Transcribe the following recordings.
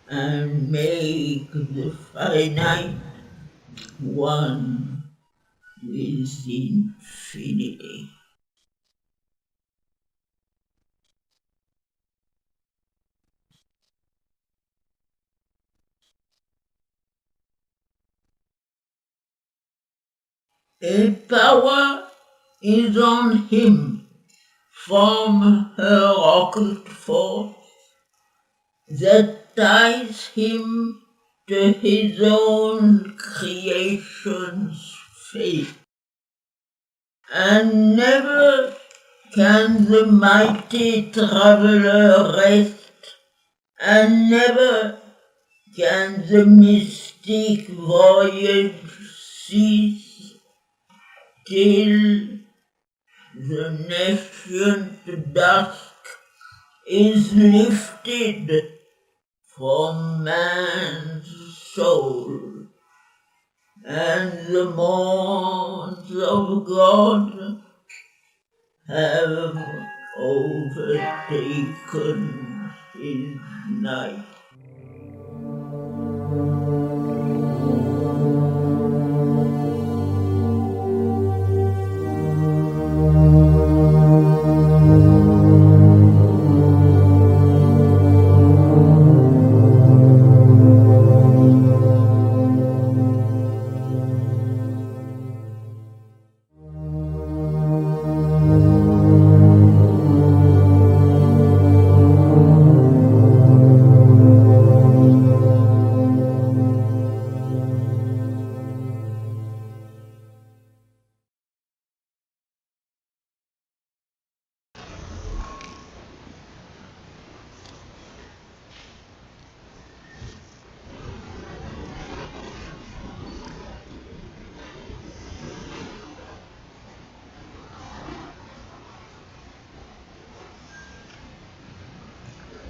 and make the finite one with infinity. A power is on him from her occult force that ties him to his own creation's fate. And never can the mighty traveler rest, and never can the mystic voyage cease, till the nascent dusk is lifted from man's soul, and the morns of God have overtaken his night.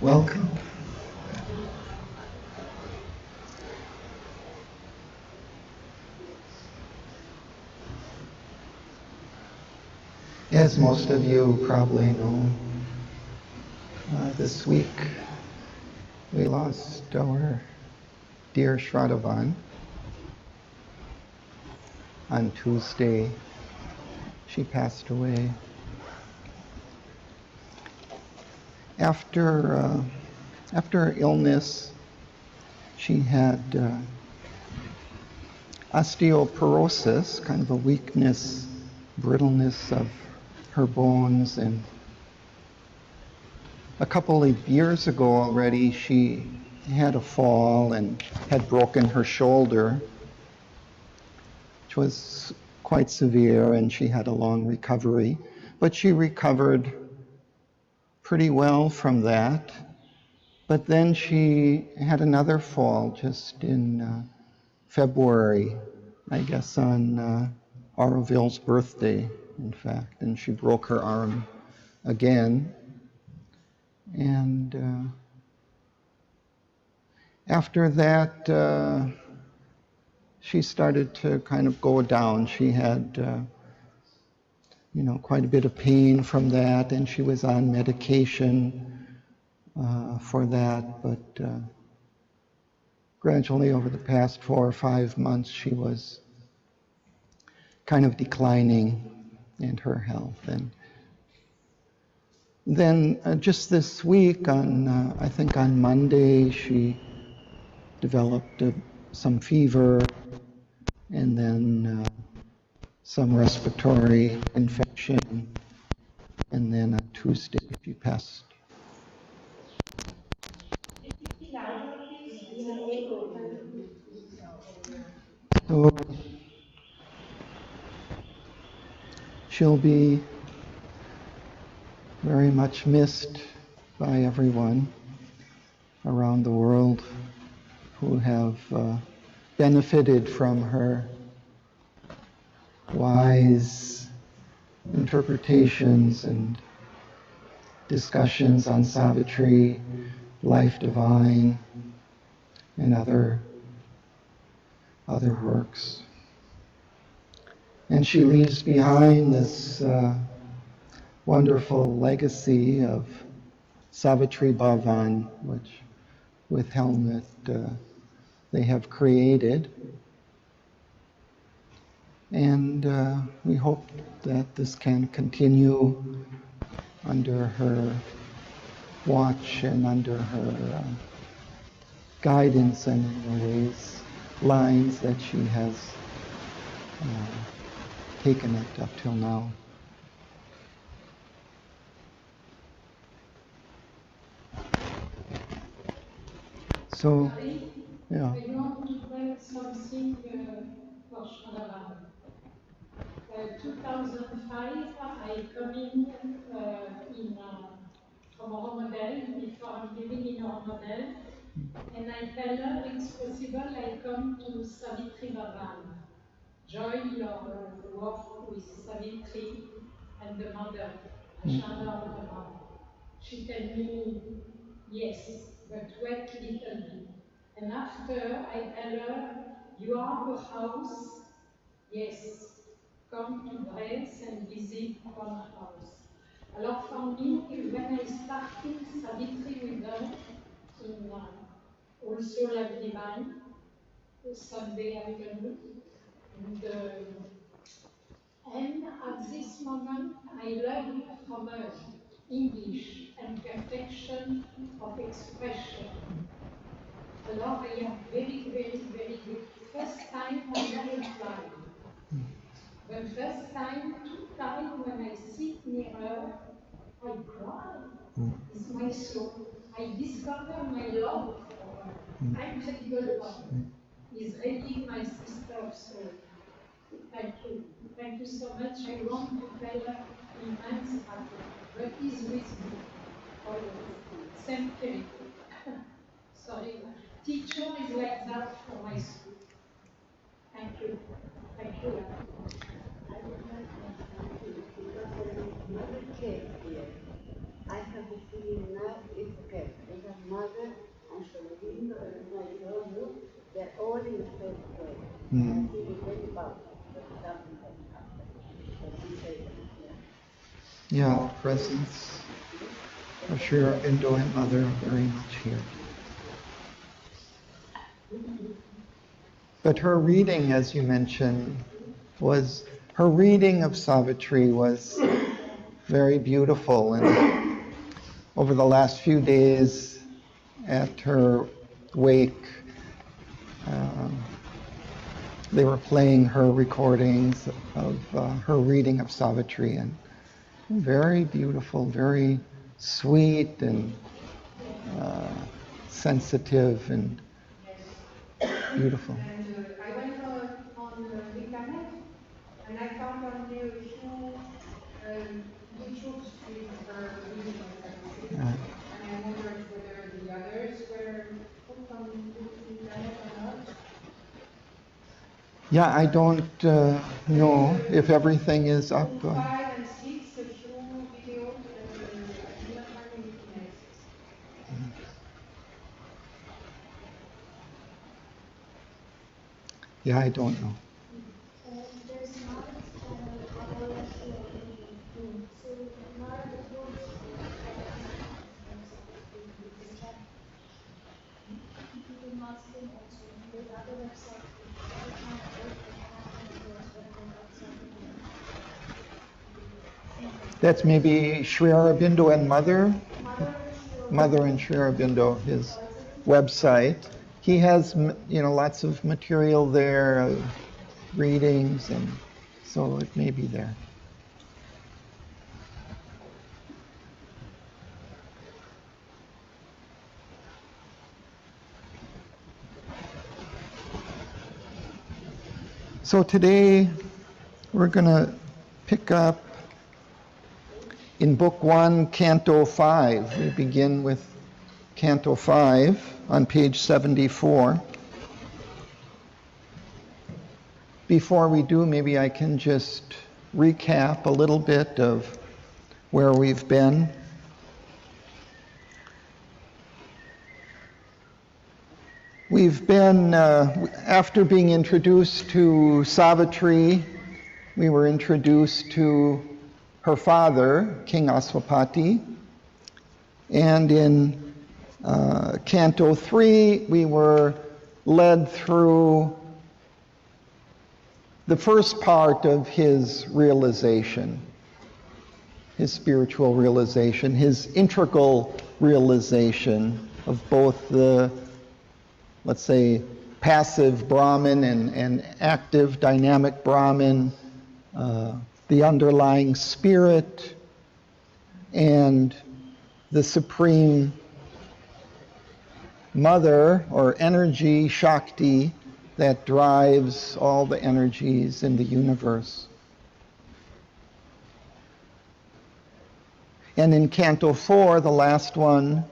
Welcome. As most of you probably know, this week we lost our dear Shraddhavan. On Tuesday, she passed away. After illness, she had osteoporosis, kind of a weakness, brittleness of her bones, and a couple of years ago already she had a fall and had broken her shoulder, which was quite severe, and she had a long recovery, but she recovered pretty well from that. But then she had another fall just in February, I guess on Auroville's birthday, in fact, and she broke her arm again. And after that, she started to kind of go down. She had, quite a bit of pain from that, and she was on medication for that. But gradually, over the past 4 or 5 months, she was kind of declining in her health. And then just this week, I think on Monday, she developed some fever, and then some respiratory infection, and then on Tuesday she passed. So she'll be very much missed by everyone around the world who have benefited from her wise interpretations and discussions on Savitri, life divine, and other works. And she leaves behind this wonderful legacy of Savitri Bhavan, which with helmet they have created. And we hope that this can continue under her watch and under her guidance and in the ways, lines that she has taken it up till now. So, yeah. I want to tell something for Bhavan. 2005, I come in from Auroville before I'm living in Auroville, and I tell her it's possible I come to Savitri Bhavan, join your work with Savitri and the mother, Ashana of the mother. She tell me yes, but wait little bit. And after I tell her, you have a house? Yes. Come to Brest and visit one house. Alors for me, when I started Savitri with her in also Life Divine, Sunday afternoon, and at this moment I learned from her English and perfection of expression. Alors I am very, very, very good. First time I never cried. But first time, two times when I sit near her, I cry. It's my soul. I discover my love for her. I'm thankful for her. It's really my sister of soul. Thank you. Thank you so much. I want to tell her immense happy. But he's with me always. Same thing. Sorry. Teacher is like that for my school. Thank you. Thank you. I would like to ask something because there is another case here. I have the feeling now it's okay. We have mother and Sholodin and Nairobi. They're all in the same place. And I feel very bad that something has happened. As you say, Yeah, presence of Sri Aurobindo and Mother are very much here. But her reading, as you mentioned, her reading of Savitri was very beautiful. And over the last few days at her wake, they were playing her recordings of her reading of Savitri, and very beautiful, very sweet and sensitive and beautiful. And I went on the internet and I found on there a few YouTubes with her reading of Savitri. And I wondered whether the others were put on the internet or not. Yeah, I don't know if everything is up. 5 and 6, a few videos, and I did not find anything else. Yeah, I don't know. There's not other room. So not the books people must think also. There's other websites which every time I open I have one of those written outside the That's maybe Sri Aurobindo and Mother and Sri Aurobindo, his website. He has, lots of material there, readings, and so it may be there. So today we're going to pick up in Book 1, Canto 5. We begin with Canto 5 on page 74. Before we do, maybe I can just recap a little bit of where we've been. We've been, after being introduced to Savitri, we were introduced to her father, King Aswapati, and in Canto 3, we were led through the first part of his realization, his spiritual realization, his integral realization of both the, let's say, passive Brahman and active dynamic Brahman, the underlying spirit, and the supreme mother or energy, Shakti, that drives all the energies in the universe. And in Canto 4, the last one,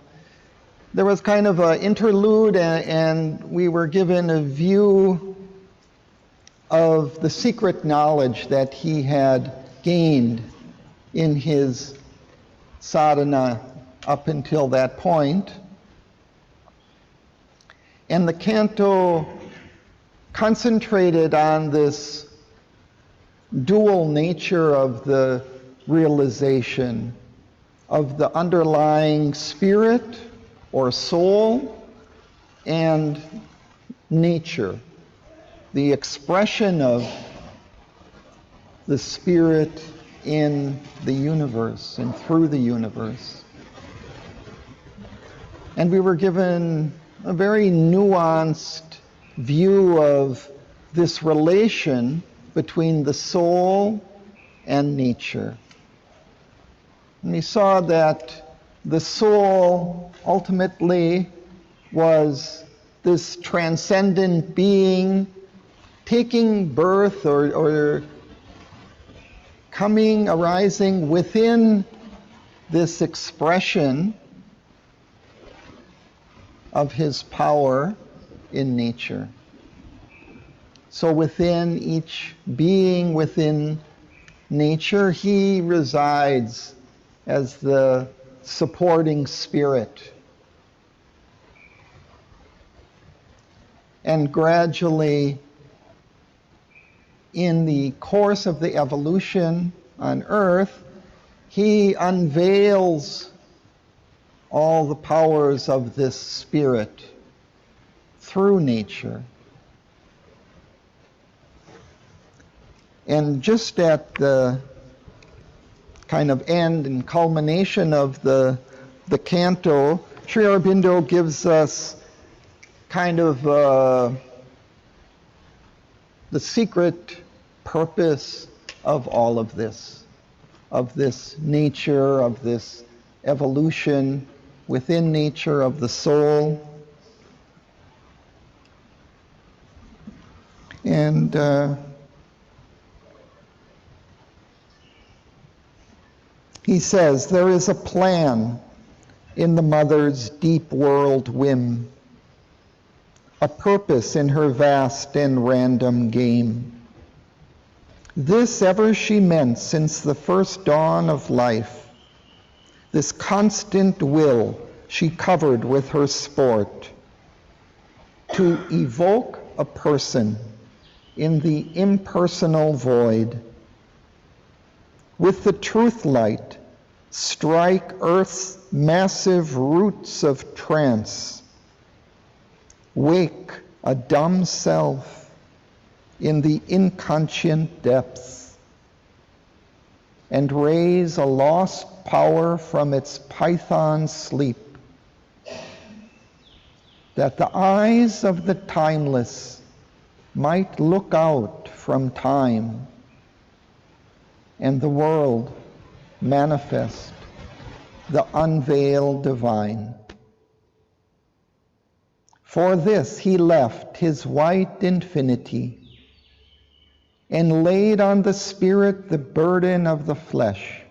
there was kind of an interlude, and we were given a view of the secret knowledge that he had gained in his sadhana up until that point. And the canto concentrated on this dual nature of the realization of the underlying spirit or soul and nature, the expression of the spirit in the universe and through the universe. And we were given a very nuanced view of this relation between the soul and nature. And we saw that the soul ultimately was this transcendent being taking birth or arising within this expression of his power in nature. So within each being within nature, he resides as the supporting spirit. And gradually, in the course of the evolution on Earth, he unveils all the powers of this spirit through nature. And just at the kind of end and culmination of the canto, Sri Aurobindo gives us kind of the secret purpose of all of this nature, of this evolution within nature of the soul. And he says, there is a plan in the mother's deep world whim, a purpose in her vast and random game. This ever she meant since the first dawn of life, this constant will she covered with her sport, to evoke a person in the impersonal void, with the truth light strike earth's massive roots of trance, wake a dumb self in the inconscient depths, and raise a lost power from its python sleep, that the eyes of the timeless might look out from time, and the world manifest the unveiled divine. For this he left his white infinity, and laid on the spirit the burden of the flesh,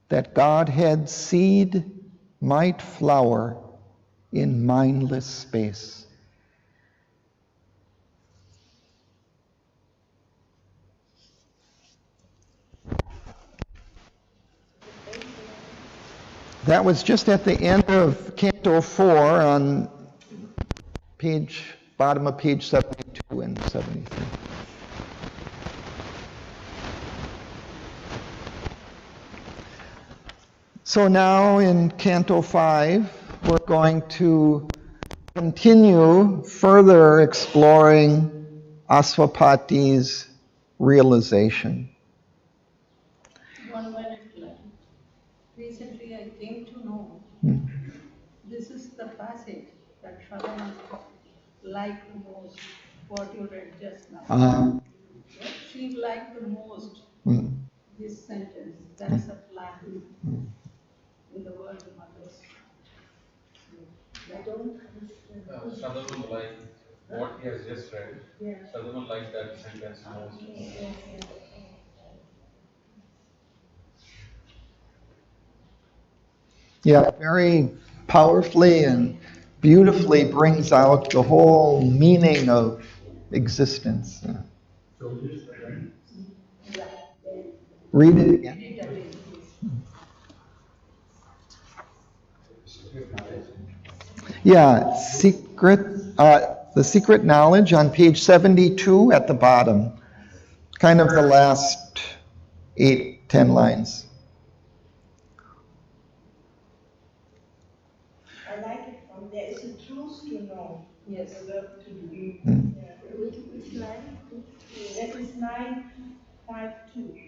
that Godhead's seed might flower in mindless space. That was just at the end of Canto 4 on bottom of page 72 and 73. So now in Canto 5, we're going to continue further exploring Aswapati's realization. 1 minute left. Recently, I came to know this is the passage that Shravana liked most, what you read just now. She liked the most this sentence. There is a lack in the word mothers. I don't understand. Shraddha will like what he has just read. Yeah. Shraddha will like that sentence most. Yeah, very powerfully and beautifully brings out the whole meaning of existence. Read it again. Yeah, the secret knowledge on page 72 at the bottom, kind of the last 8-10 lines. I like it from there is a truth to know. Yes. A verb to do. Yeah. Which line? That is 952.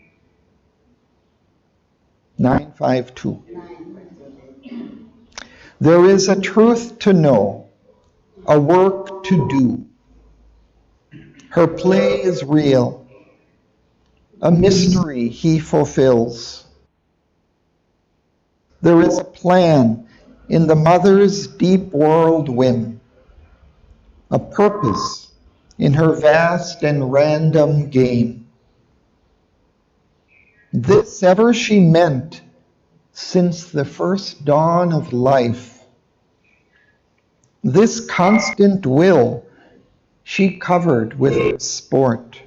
952. There is a truth to know, a work to do. Her play is real, a mystery he fulfills. There is a plan in the mother's deep world whim, a purpose in her vast and random game. This ever she meant since the first dawn of life. This constant will she covered with sport,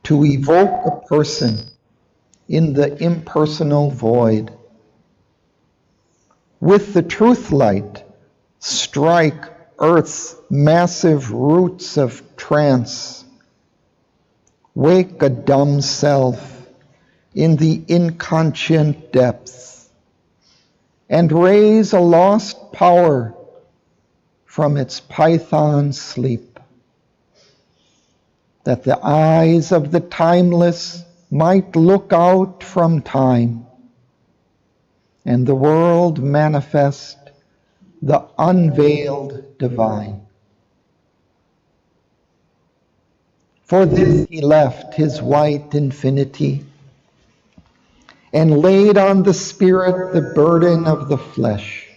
to evoke a person in the impersonal void. With the truth light, strike earth's massive roots of trance. Wake a dumb self in the inconscient depths, and raise a lost power from its python sleep, that the eyes of the timeless might look out from time, and the world manifest the unveiled divine. For this he left his white infinity, and laid on the spirit the burden of the flesh,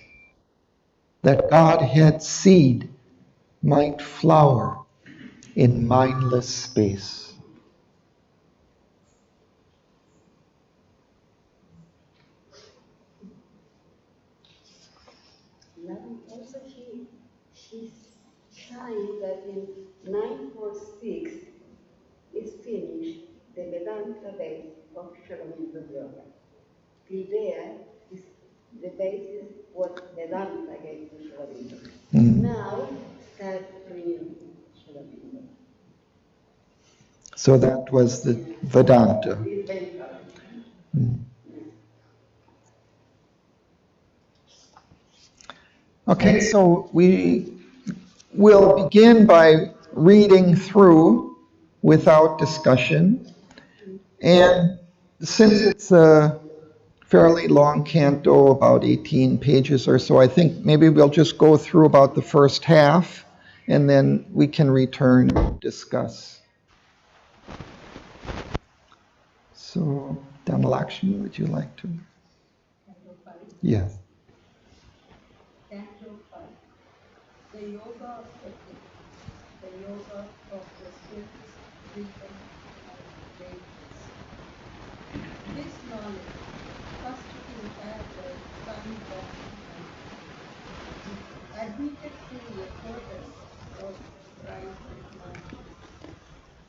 that Godhead's seed might flower in mindless space. Also, she signed that in 946 is finished the Vedanta base of Shalomita Yoga. Till there, the basis what Vedanta gave to Shalomita. Now, start renewing Shalomita. So that was the Vedanta. Okay, so we will begin by reading through without discussion. And since it's a fairly long canto, about 18 pages or so, I think maybe we'll just go through about the first half, and then we can return and discuss. So, Dhanalakshmi, would you like to? Canto 5. Yes. Canto 5. The yoga ethic, the yoga of the spirit's freedom and greatness. This knowledge, first he had the sun-walking mind, admitted through a tortoise of bright mind,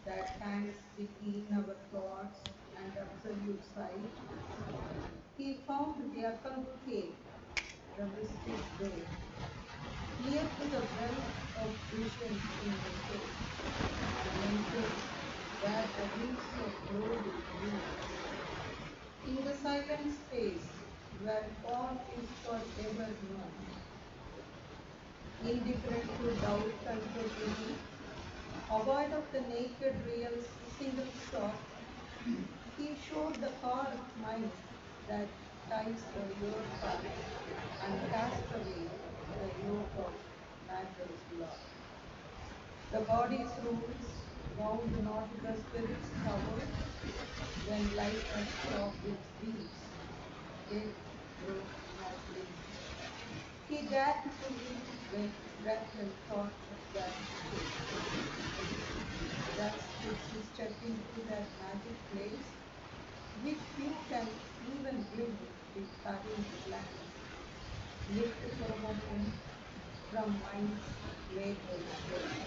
that hangs between our thoughts and absolute sight. He found the occult cave, the mystic way, near to the well of vision in the shade, and entered where the wings of glory grew. In the silent space, where form is forever known. Indifferent to doubt and prejudice, avoid of the naked real single thought, he showed the hard mind that ties the yoke up and cast away the yoke of matter's law. The body's rules wound not the spirit's towers when life had stopped its beats, death broke not wings. He dared to live when breath and thought were still. Thus did he step into that magic place, which few can even glimpse with hurrying glance, lift for a moment from mind's vagrant train,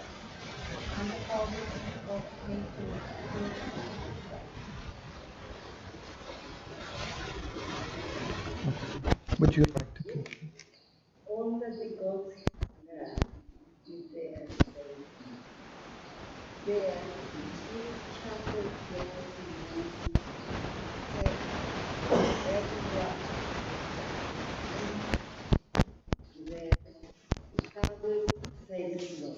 and the forest of nature close to sight. Would you like to continue? All that the gods learn is their safety. There, between chapel floors and mountains, every rock where the cardinal says no.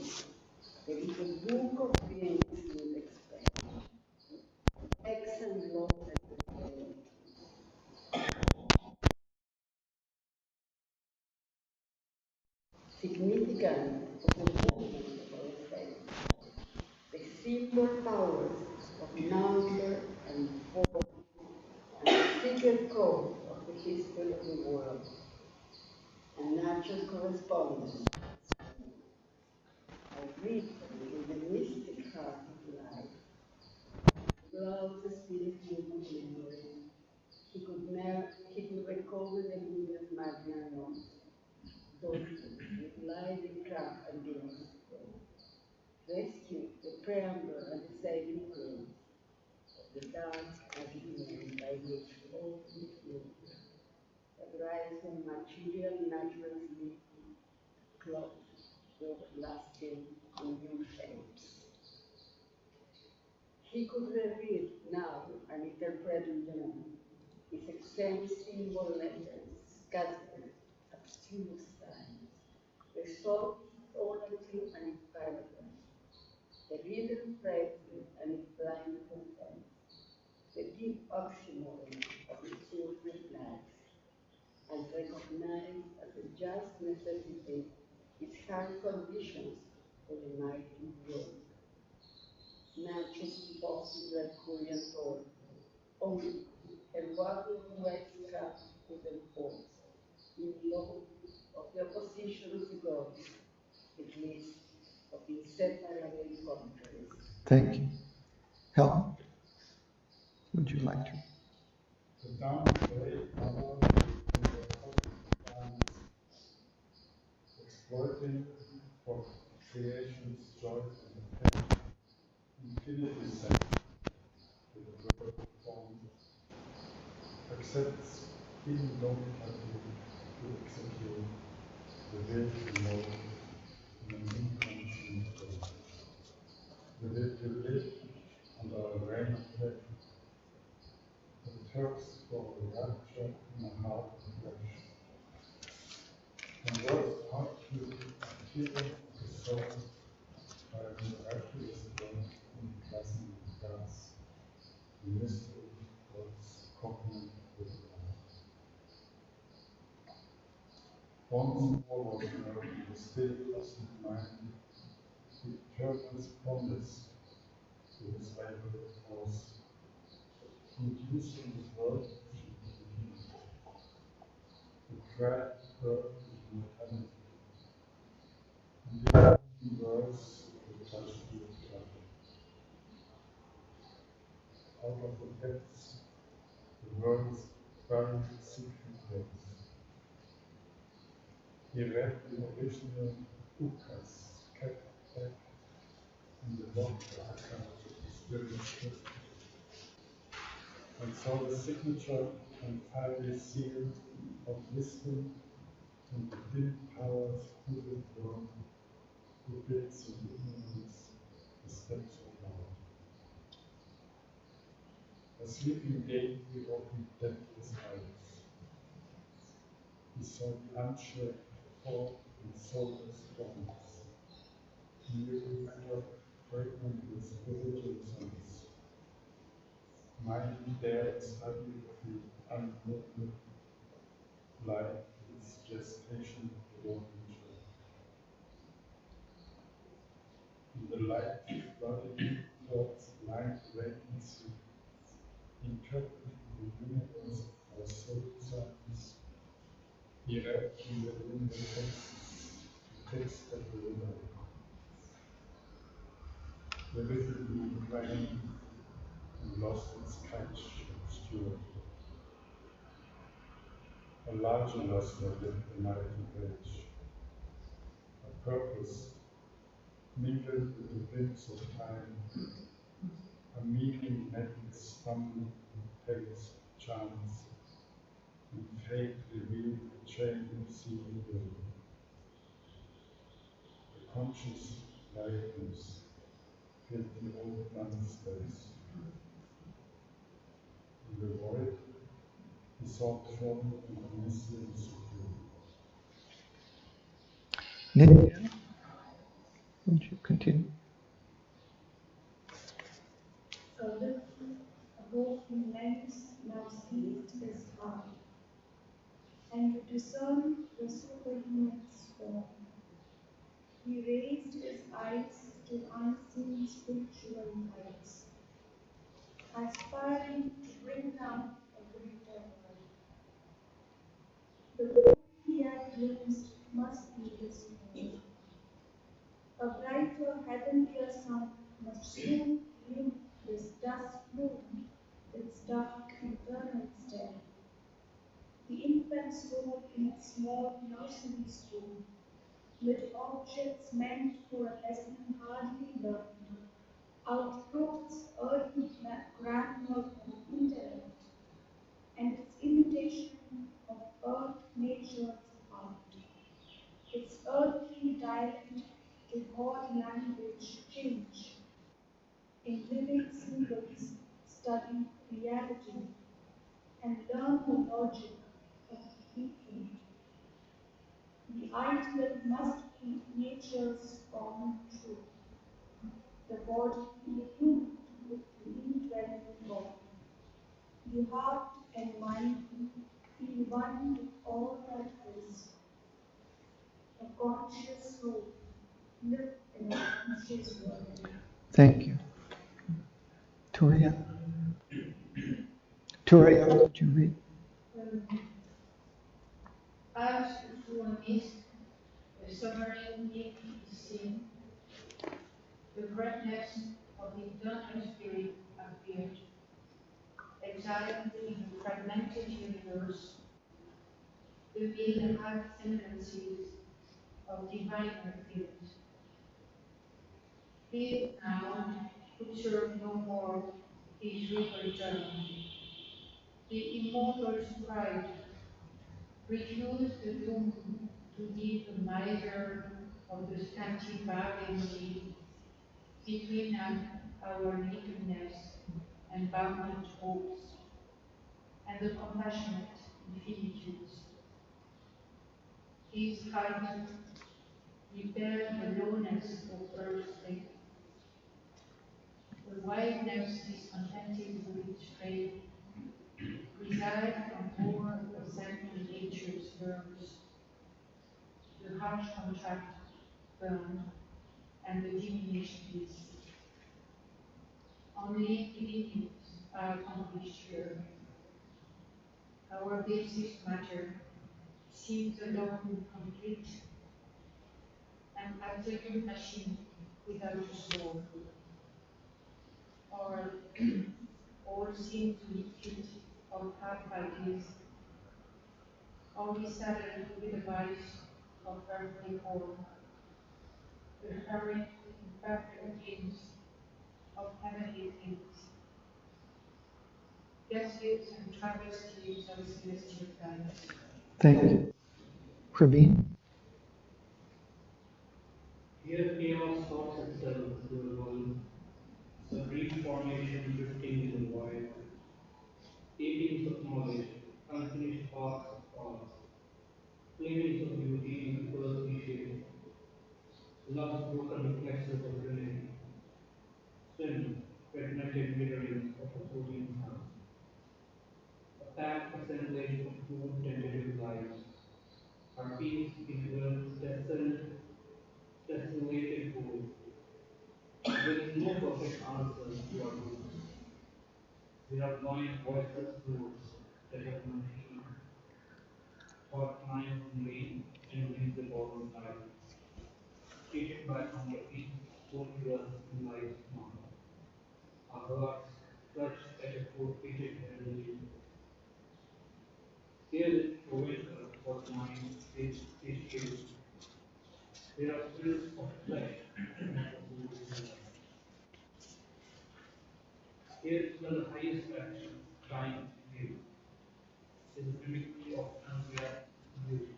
There is a book of beings would expect, X and laws at the same, significant of the movement of our faith, the symbol powers of number and form, and the secret code of the history of the world, and natural correspondence. I read in the mystic heart of life, throughout the spirit human memory, he could recover the Buddha's Magna Notes, those with lively craft and glass, rescue the preamble and the saving grace of the dark agreement by which all is moved, that rise from material naturally clothed, though lasting in new shapes. He could reveal now and interpret them, his exempt symbol letters, scattered, obscure signs, resolved orally and inspiredly, the reader frightened and his blind content, the deep oxymoron of his children's lives, and recognized as a just necessity his hard conditions for the mighty world. Natural possible Korean thought, only her body wax cut with the force, in law of the opposition to God, at least of inseparable contraries. Thank you. Helen, would you like to? The downplay allowed in the cosmic exploiting for creation's joy and pain, infinity set to the word form, accepts indomitable to execute the will to know in an inconscient way. The will to live under a reign of flesh, the thirst for rapture in a heart of flesh, and works out to appeal the soul by a miraculous work in pleasant grass, the mystery God's covenant with man. Once more was there in the still cosmic mind the eternal's promise to his favorite cause, inducing this world should be beginning, the dread birth of mortality, and the universe to touch the eternal. Out of the depths, the world's buried secret ways. He read the original Ukas kept back in the locked archive of the spirit and saw the signature and fiery seal of wisdom and the dim powers hooded world who bids in ignorance the steps of love. A sleeping gate he opened deathless eyes. so unsure before and so responds. New matter pregnant with spiritual sense. Mind dared suddenly feel unmoved, like its gestation before nature. In the light flooding thoughts blind vacancy, interpreting the universe of our soul science, erecting the universe to text of the river, vividly crying and lost its catch obscure. A larger luster lit the mighty page, a purpose mingled with the winds of time, a meaning met its stumbling pace of chance, and fate revealed a chain of sealed will. The conscious lightness filled the old blank space. In the void, he sought form and omniscience secure. Nitya, would you continue? So looking above immense now seized his eye, and to discern the superhuman's form, he raised his eyes to unseen spiritual heights, aspiring to bring down a greater world. The world he had glimpsed must be his own. A brighter, heavenlier sun must soon limn this dust plume, its dark eternal stare. The infants roll in its small nursery school, with objects meant for a lesson hardly learned, outgrow its early grammar of intellect and its imitation of earth nature's art. Its earthly dialect to God language change. In living symbols, study reality and learn the logic of thinking. The ideal must be nature's common truth. The body illumined with the indwelling God. The heart and mind feel one with all that is. A conscious soul live in a conscious world. Thank you. Toria? Toria, would you read? As through a mist, a sovereignty is seen, the greatness of the eternal spirit appeared, exiled in the fragmented universe, reveal the high semblances of diviner fields. He now could serve no more his regal journey. The immortal's pride refused the tomb to give the miser of the scanty bargain between our nakedness and bounded hopes, and the compassionate infinitudes. His height repaired the lowness of earth's state, the wideness discontented with its trade, reside from over the sanctity nature's verbs, the harsh contract burned, and the diminished bliss. Only divinity are accomplished here. Our basis matter seems alone complete, an absolute machine without a soul, or all seem to be fit of half ideas, only saddled with the vice of earthly form, the hurried imperfect dreams of heavenly things, gases and travesties of celestial times. Thank you. Praveen? Here chaos sorts itself through the world, a brief formation drifting in the void, tapings of knowledge, unfinished paths of thought, Clearness of beauty in earthly shape, love's broken reflexes of reality, swim, fragmented mirrorings of a floating sun, a packed assemblage of two tentative lives, are pieced into a tessellated whole. There is no perfect answer to our roots. There are blind, voiceless notes that have no key, thought climb only and win the borrowed light, treated by counterfeit, born to us in life's mark. Our hearts clutch at a forfeited melody. Here in the winter was mine history. There are thrills of flesh and the soul's delight. Here is where the highest action, time and view, is a mimicry of unreal beauty.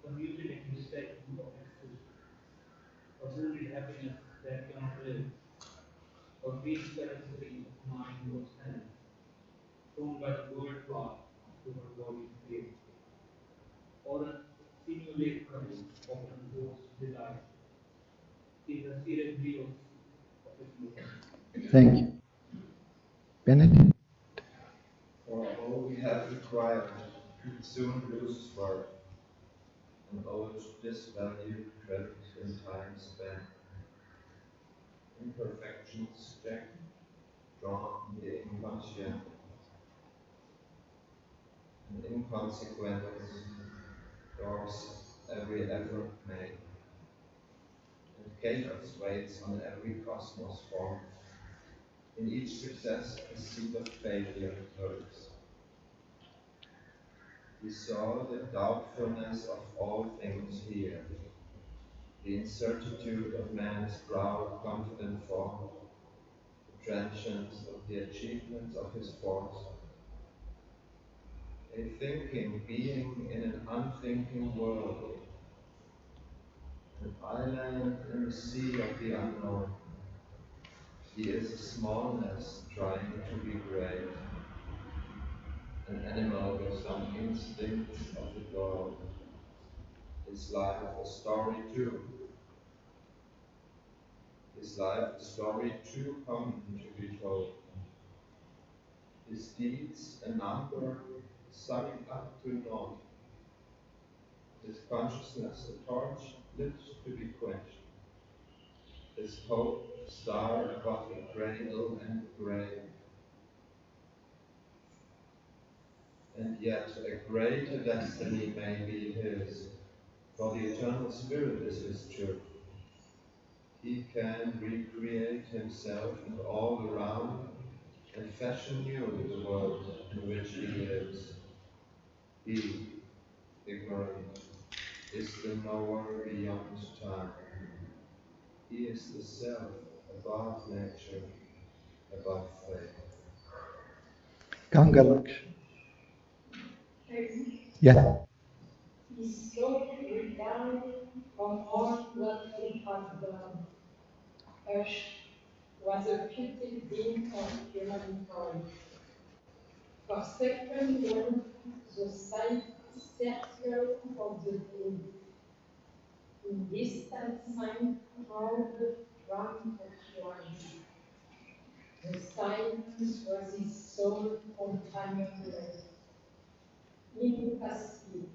The mutilating statue of ecstasy, a wounded happiness that cannot live, a weak parasite of mind or sense, thrown by the word path to her body's fate, or a simulated cry of unforced delight, is a cerebrios of his movement. Thank you. Benedict? For all we have acquired soon loses worth, and old disvalued credit in time spent. Imperfections checked, drawn in the inconscient, and inconsequence dwarfs every effort made, and chaos waits on every cosmos formed. In each success, a seed of failure lurks. We saw the doubtfulness of all things here, the incertitude of man's proud, confident form, the transience of the achievements of his force, a thinking being in an unthinking world, an island in the sea of the unknown. He is a smallness trying to be great, an animal with some instincts of the dog. His life a story too. His life a story too common to be told. His deeds a number summing up to naught. His consciousness a torch lit to be quenched. His hope a star above the cradle and grave. And yet a greater destiny may be his, for the eternal spirit is his truth. He can recreate himself and all around and fashion new the world in which he lives. He, ignorant, is the knower beyond time. He is the self above nature, above fate. Gangalaksh? And Yeah. he slowly down from all what he had done. Ash was a futile being of humankind. For second when the sight circle of the day, in distant sign proud drum of wine. The silence was his soul companionless, impassive.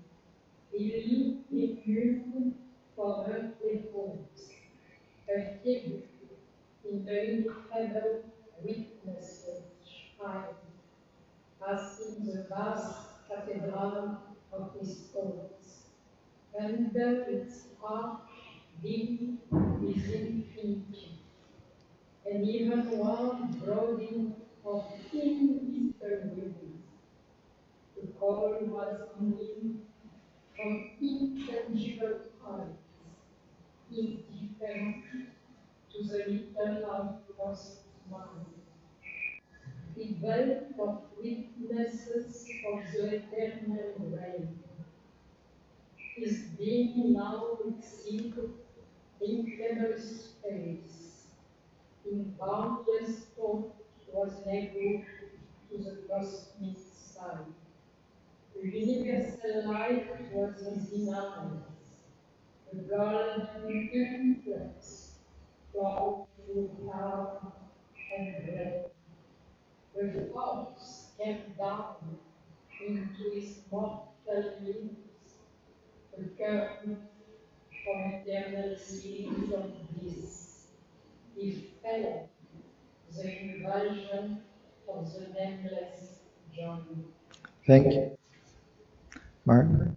He lived immune for earthly hopes, a figure in the indefensible witnesses shrine, as in the vast cathedral of his thoughts. Under its arch dim is infinity, and even one brooding of invisible winds. The call was coming from intangible heights, indifferent to the little outpost mind. The wealth of witnesses of the eternal reign is being now exceed incredible space. In boundless thought was enabled to the cosmic side. The universal light was within eyes, the golden influence for all power and breath. The force came down into his mortal limbs, the curtain from eternal seas of bliss. He felt the invasion of the nameless joy. Thank you. Martin?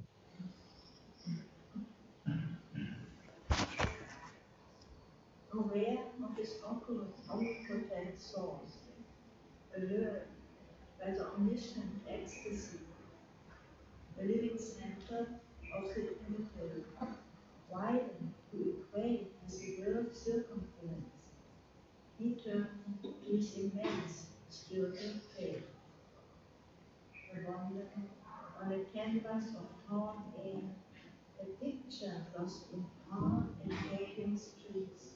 Aware of his omnipotent source, alert by the omniscient ecstasy, the living center of the primitive, widened to equate with the world's circumference, he turned to his immense spiritual faith. The wonder on a canvas of torn air, a picture lost in hard and fading streets.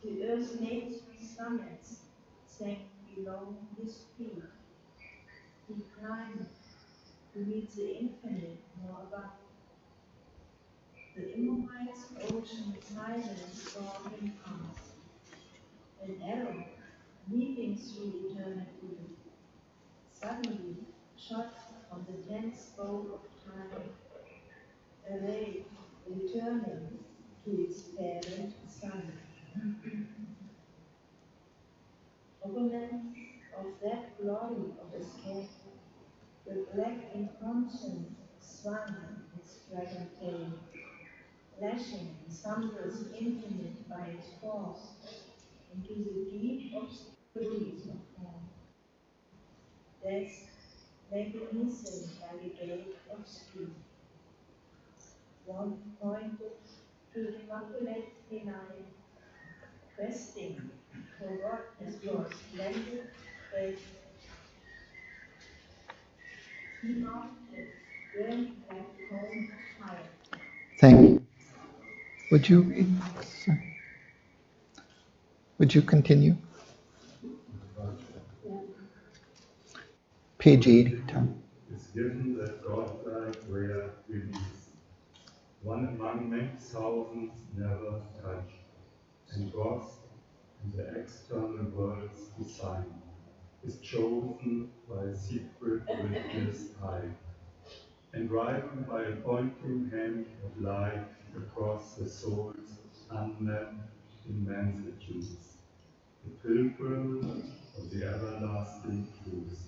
The earth's nature summits sank below his feet. He climbed to meet the infinite more above. The immobile's ocean silence saw him pass, an arrow leaping through eternity, suddenly shot from the dense bow of time, a ray returning to its parent sun. Overland of that glory of escape, the black inconscience swung its dragon tail, lashing thunderous infinite by its force into the deep obscurities of form. Death like a missing alligate of speed. One pointed to the immaculate benign, questing for what is your splendid face. He mounted, burning like a cone of fire. Thank you. Would you continue? Page 80, Tom. Is given that godlike rare release, one among many thousands never touched, engrossed in the external world's design, is chosen by a secret witness high, and ripened by a pointing hand of light across the soul's unmapped immensitudes, the pilgrim of the everlasting truth.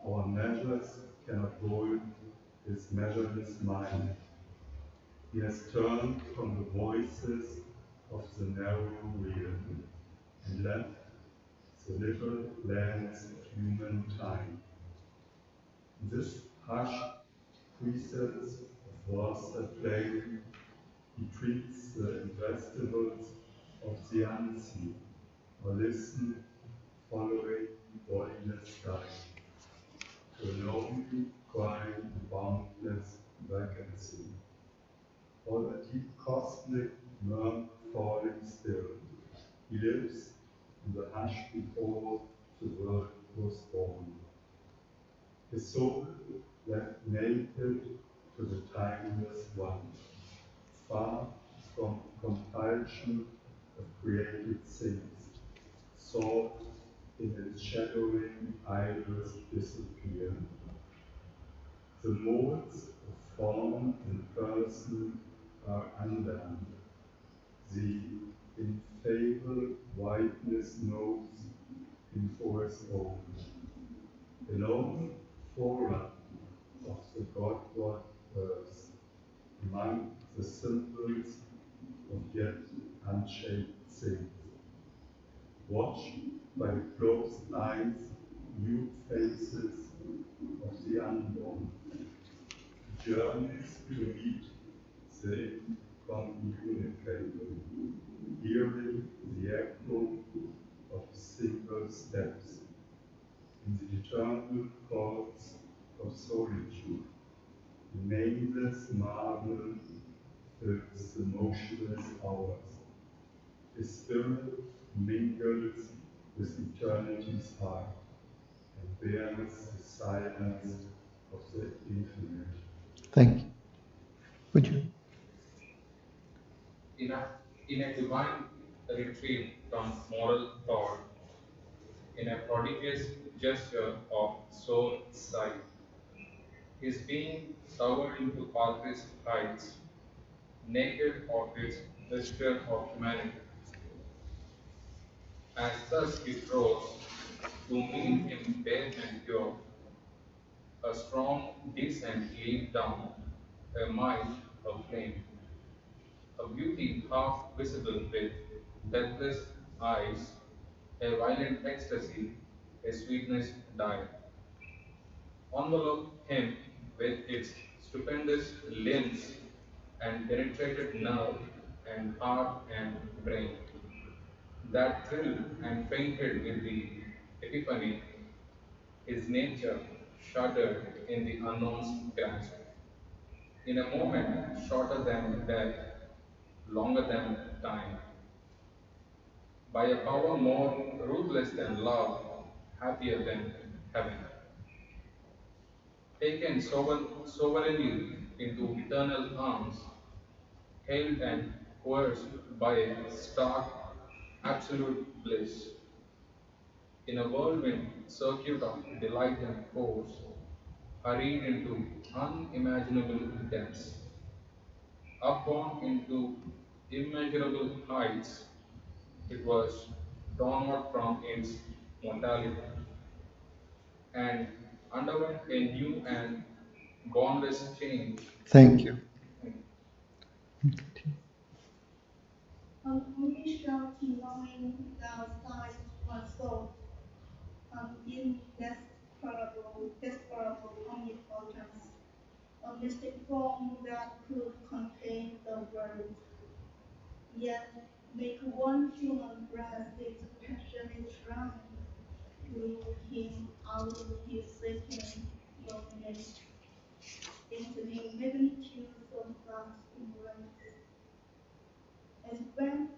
Our measures cannot hold his measureless mind. He has turned from the voices of the narrow real and left the little lands of human time. This hushed presence of vaster flame, he treats the investibles of the unseen, or listen, following bodiless sky, to a lonely, quiet, and boundless vacancy, or a deep cosmic murmur falling still. He lives in the hush before the world was born. His soul left naked to the timeless one, far from compulsion of created things, sought in its shadowing idols disappear. The molds of form and person are undone. The infallible whiteness knows in forest own, alone forerunner of the Godward earth, among the symbols of yet unshaped things. Watched by the closed eyes, mute faces of the unborn, journeys to meet the incommunicable, hearing the echo of single steps in the eternal courts of solitude. The nameless marvel fills the motionless hours. His spirit mingles with eternity's heart and bears the silence of the infinite. Thank you. Would you? In a, in a divine retreat from moral thought, in a prodigious gesture of soul sight, his being towered into farthest heights, naked of its vesture of humanity. As thus it rose to meet him bare and pure, a strong descent leaped down, a might aflame, a beauty half visible with deathless eyes, a violent ecstasy, a sweetness died. Enveloped him with its stupendous limbs and penetrated nerve and heart and brain, that thrilled and fainted with the epiphany, his nature shuddered in the unknown's grasp. In a moment shorter than death, longer than time, by a power more ruthless than love, happier than heaven, taken sovereignly into eternal arms, held and coerced by a stark absolute bliss, in a whirlwind circuit of delight and force, hurried into unimaginable depths, upborne into immeasurable heights, it was downward from its mortality, and underwent a new and boundless change. Thank you. Only shocked knowing thou sight my soul, desperable omnipotence, a mystic form that could contain the world, yet make one human breast its passionate shrine, drew him out of his seeking loneliness into the magnitude of God's embrace. As when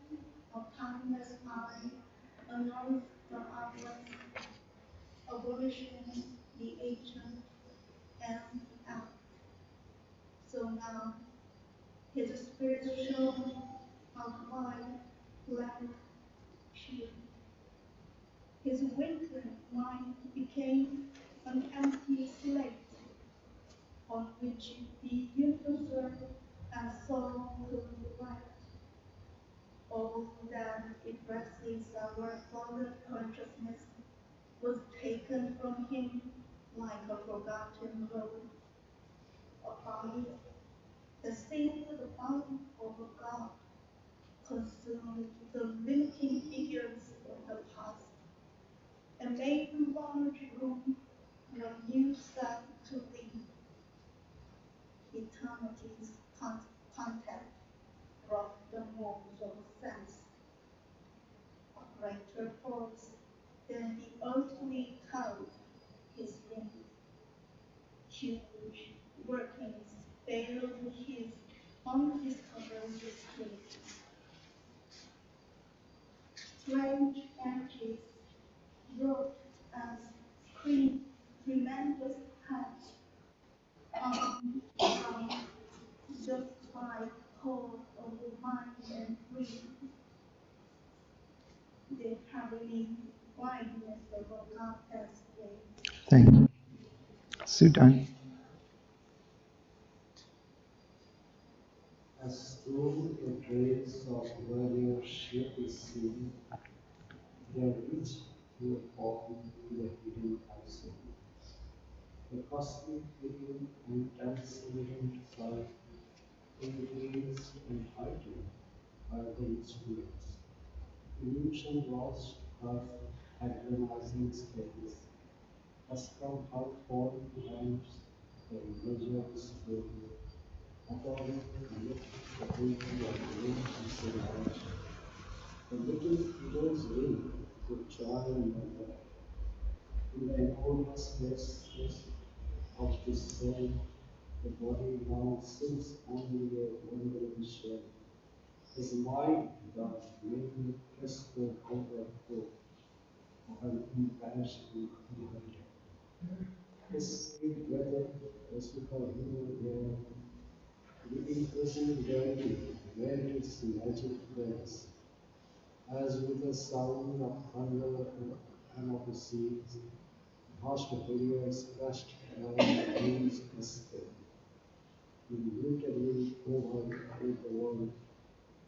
a timeless eye unearthed the hours, abolishing the ancient and act. So now his spiritual outline blank pure. His wicked mind became an empty slate on which the universal and soul could write. All that expresses our clouded consciousness was taken from him like a forgotten road. Upon it, the sin of the body of God consumed the limiting figures of the past and made large room for a new self to lead eternity's contact from the modes of sense, a greater force than the earthly code, his limbs, huge workings veiled his undiscovered streets. Strange edges wrote as tremendous hands on just by hold of the mind and breathe the heavenly blindness of a God's day. Thank you. Sudan. As through the trails of warrior ship is seen, they reach to a form to the hidden horizon. The cosmic hidden and transcendent sight increased and heightened by the instruments. Illusion lost her agonizing status, as from her fallen hands the measure is broken, according to the beauty of the wind and celebration. The little heroes win with joy and wonder. In the enormous vastness of this soul, the body now sinks only a wondering shell. His mind does mainly press the overflow of an impassioned behavior. A speed weather, reciprocal here, the increasing reality, where its magic dwells. As with the sound of thunder and of the seas, vast barriers crushed around the winds escape. Immutable over with the world,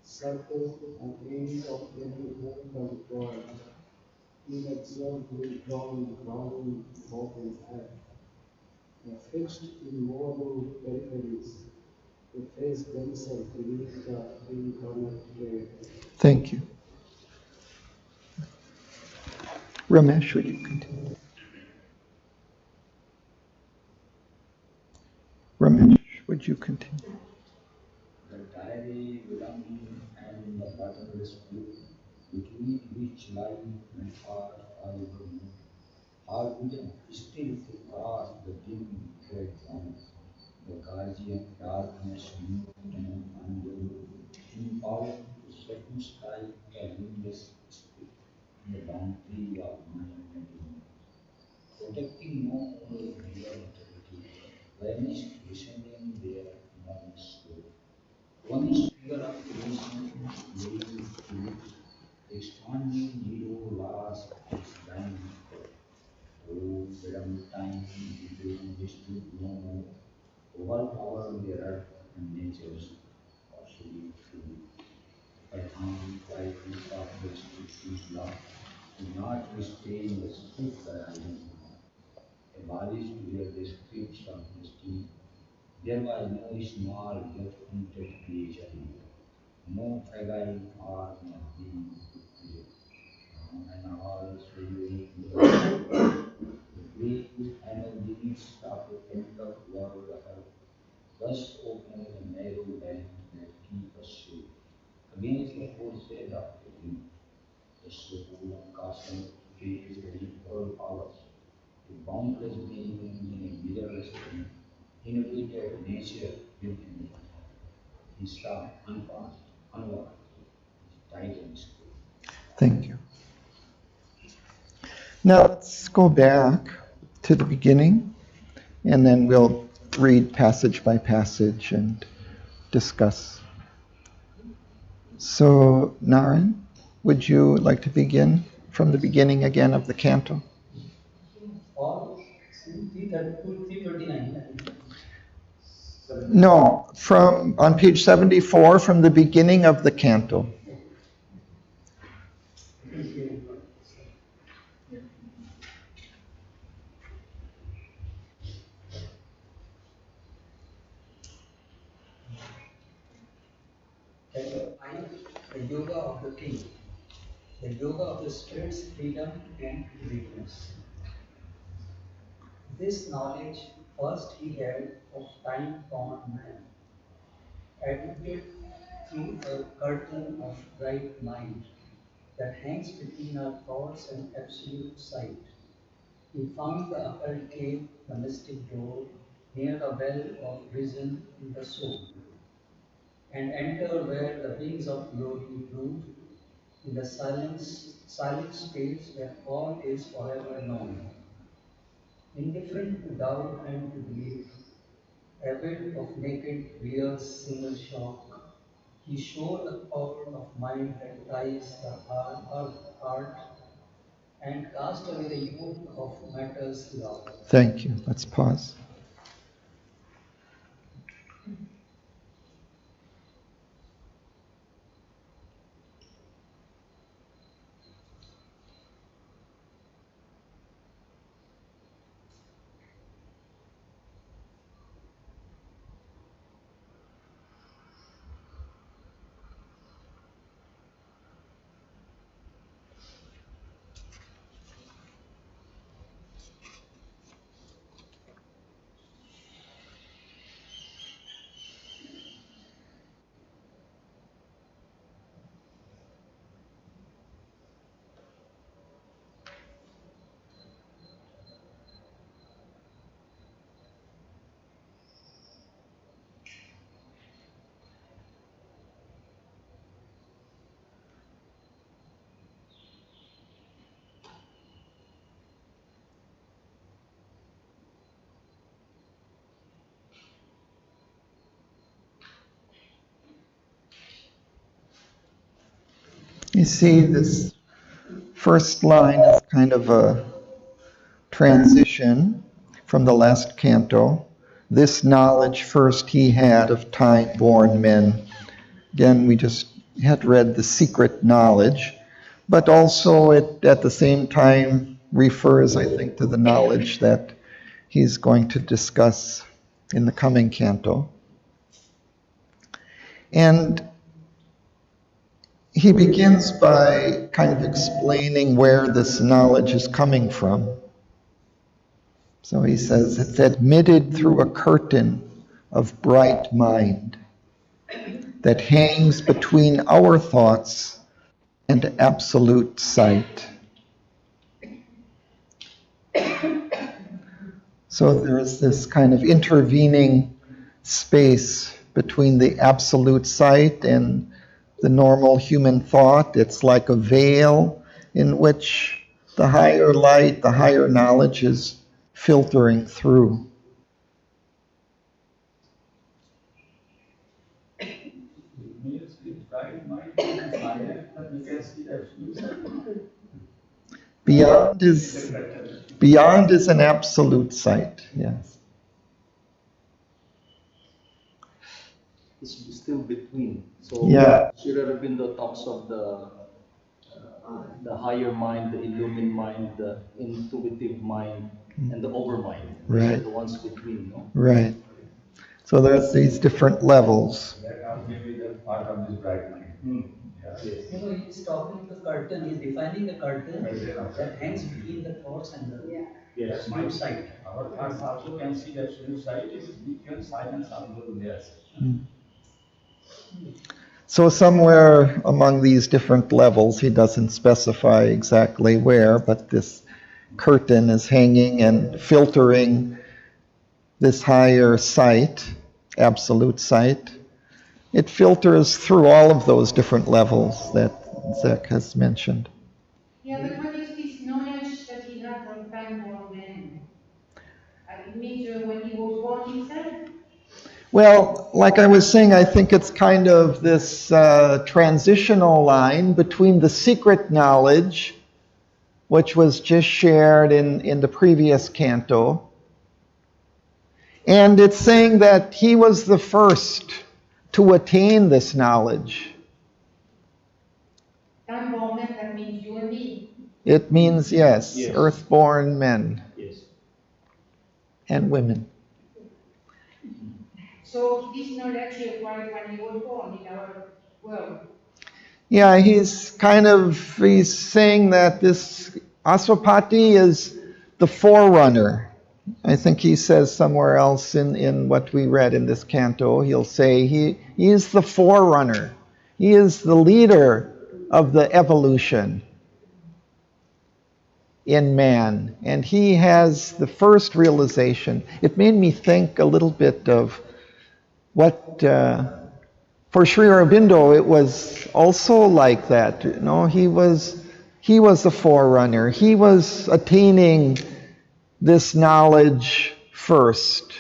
circle and end of every hope and joy, inexorably drawn round thought and act, fixed immovable peripheries, efface themselves beneath the incarnate ray. Thank you. Ramesh, would you continue? Ramesh, would you continue? The diary belonging and the bottomless blue, between which life and art are moved, are hidden, still to cast the dim red line. The guardian darkness mute and unveiled, empowered to circumscribe the windless spirit in the boundary of mind and emotion, protecting no more real authority, vanished, descending their enormous soul. One sphere of creation laying to expanding zero last its dying core. Oh, freedom time became district no more, overpowered the earth and nature's obsolete tool. Performed quietly softness to choose love, to not restrain the swift arising storm, abolished where the scripts of destiny, thereby no small yet unted creature here, no fragile arm of being here, and all swaying the great hammer limits of the pent-up world of earth, thus opening the narrow band that keep us safe against the forces of the wind. The soul castle face the equal powers, a boundless being in a mirrorless thing, inhabited nature within. He saw unpast, unlocked, Titan's Thank you. Now let's go back to the beginning, and then we'll read passage by passage and discuss. So, Naren, would you like to begin from the beginning again of the canto? or 332, 329. No, from on page 74, from the beginning of the canto. Chapter 5, the Yoga of the King, the Yoga of the Spirit's freedom and weakness. This knowledge first he had of time-born man, admitted through a curtain of bright mind that hangs between our thoughts and absolute sight. He found the occult cave, the mystic door, near the well of vision in the soul, and entered where the wings of glory brood, in the silent space where all is forever known. Indifferent to doubt and to belief, avid of naked real's single shock, he showed the cord of mind that ties the heart and cast away the yoke of matter's law. Thank you. Let's pause. You see, this first line is kind of a transition from the last canto. This knowledge first he had of time-born men. Again, we just had read the secret knowledge, but also it at the same time refers, I think, to the knowledge that he's going to discuss in the coming canto. And he begins by kind of explaining where this knowledge is coming from. So he says, it's admitted through a curtain of bright mind that hangs between our thoughts and absolute sight. So there is this kind of intervening space between the absolute sight and the normal human thought. It's like a veil in which the higher light, the higher knowledge is filtering through. Beyond is an absolute sight, yes. It's still between. So yeah. Sri Aurobindo talks of the higher mind, the illumined mind, the intuitive mind, and the overmind. Right. The ones between, no? Right. So there's these different levels. Part of this bright mind. Yes. You know, he's talking the curtain, he's defining the curtain that hangs between the thoughts and the Yes. small sight. Our thoughts also can see that small sight is we can silence our layers. So somewhere among these different levels, he doesn't specify exactly where, but this curtain is hanging and filtering this higher sight, absolute sight. It filters through all of those different levels that Zek has mentioned. Yeah, but what is this knowledge that he had from time-born men? It means when he was born himself? Well, like I was saying, I think it's kind of this transitional line between the secret knowledge, which was just shared in the previous canto, and it's saying that he was the first to attain this knowledge. Time-born men, that means you and me. It means, yes, earth-born men. Yes. And women. So this knowledge he acquired when he was born in our world. Yeah, he's saying that this Aswapati is the forerunner. I think he says somewhere else in what we read in this canto, he'll say he is the forerunner. He is the leader of the evolution in man. And he has the first realization. It made me think a little bit of what, for Sri Aurobindo, it was also like that. You know, he was the forerunner. He was attaining this knowledge first.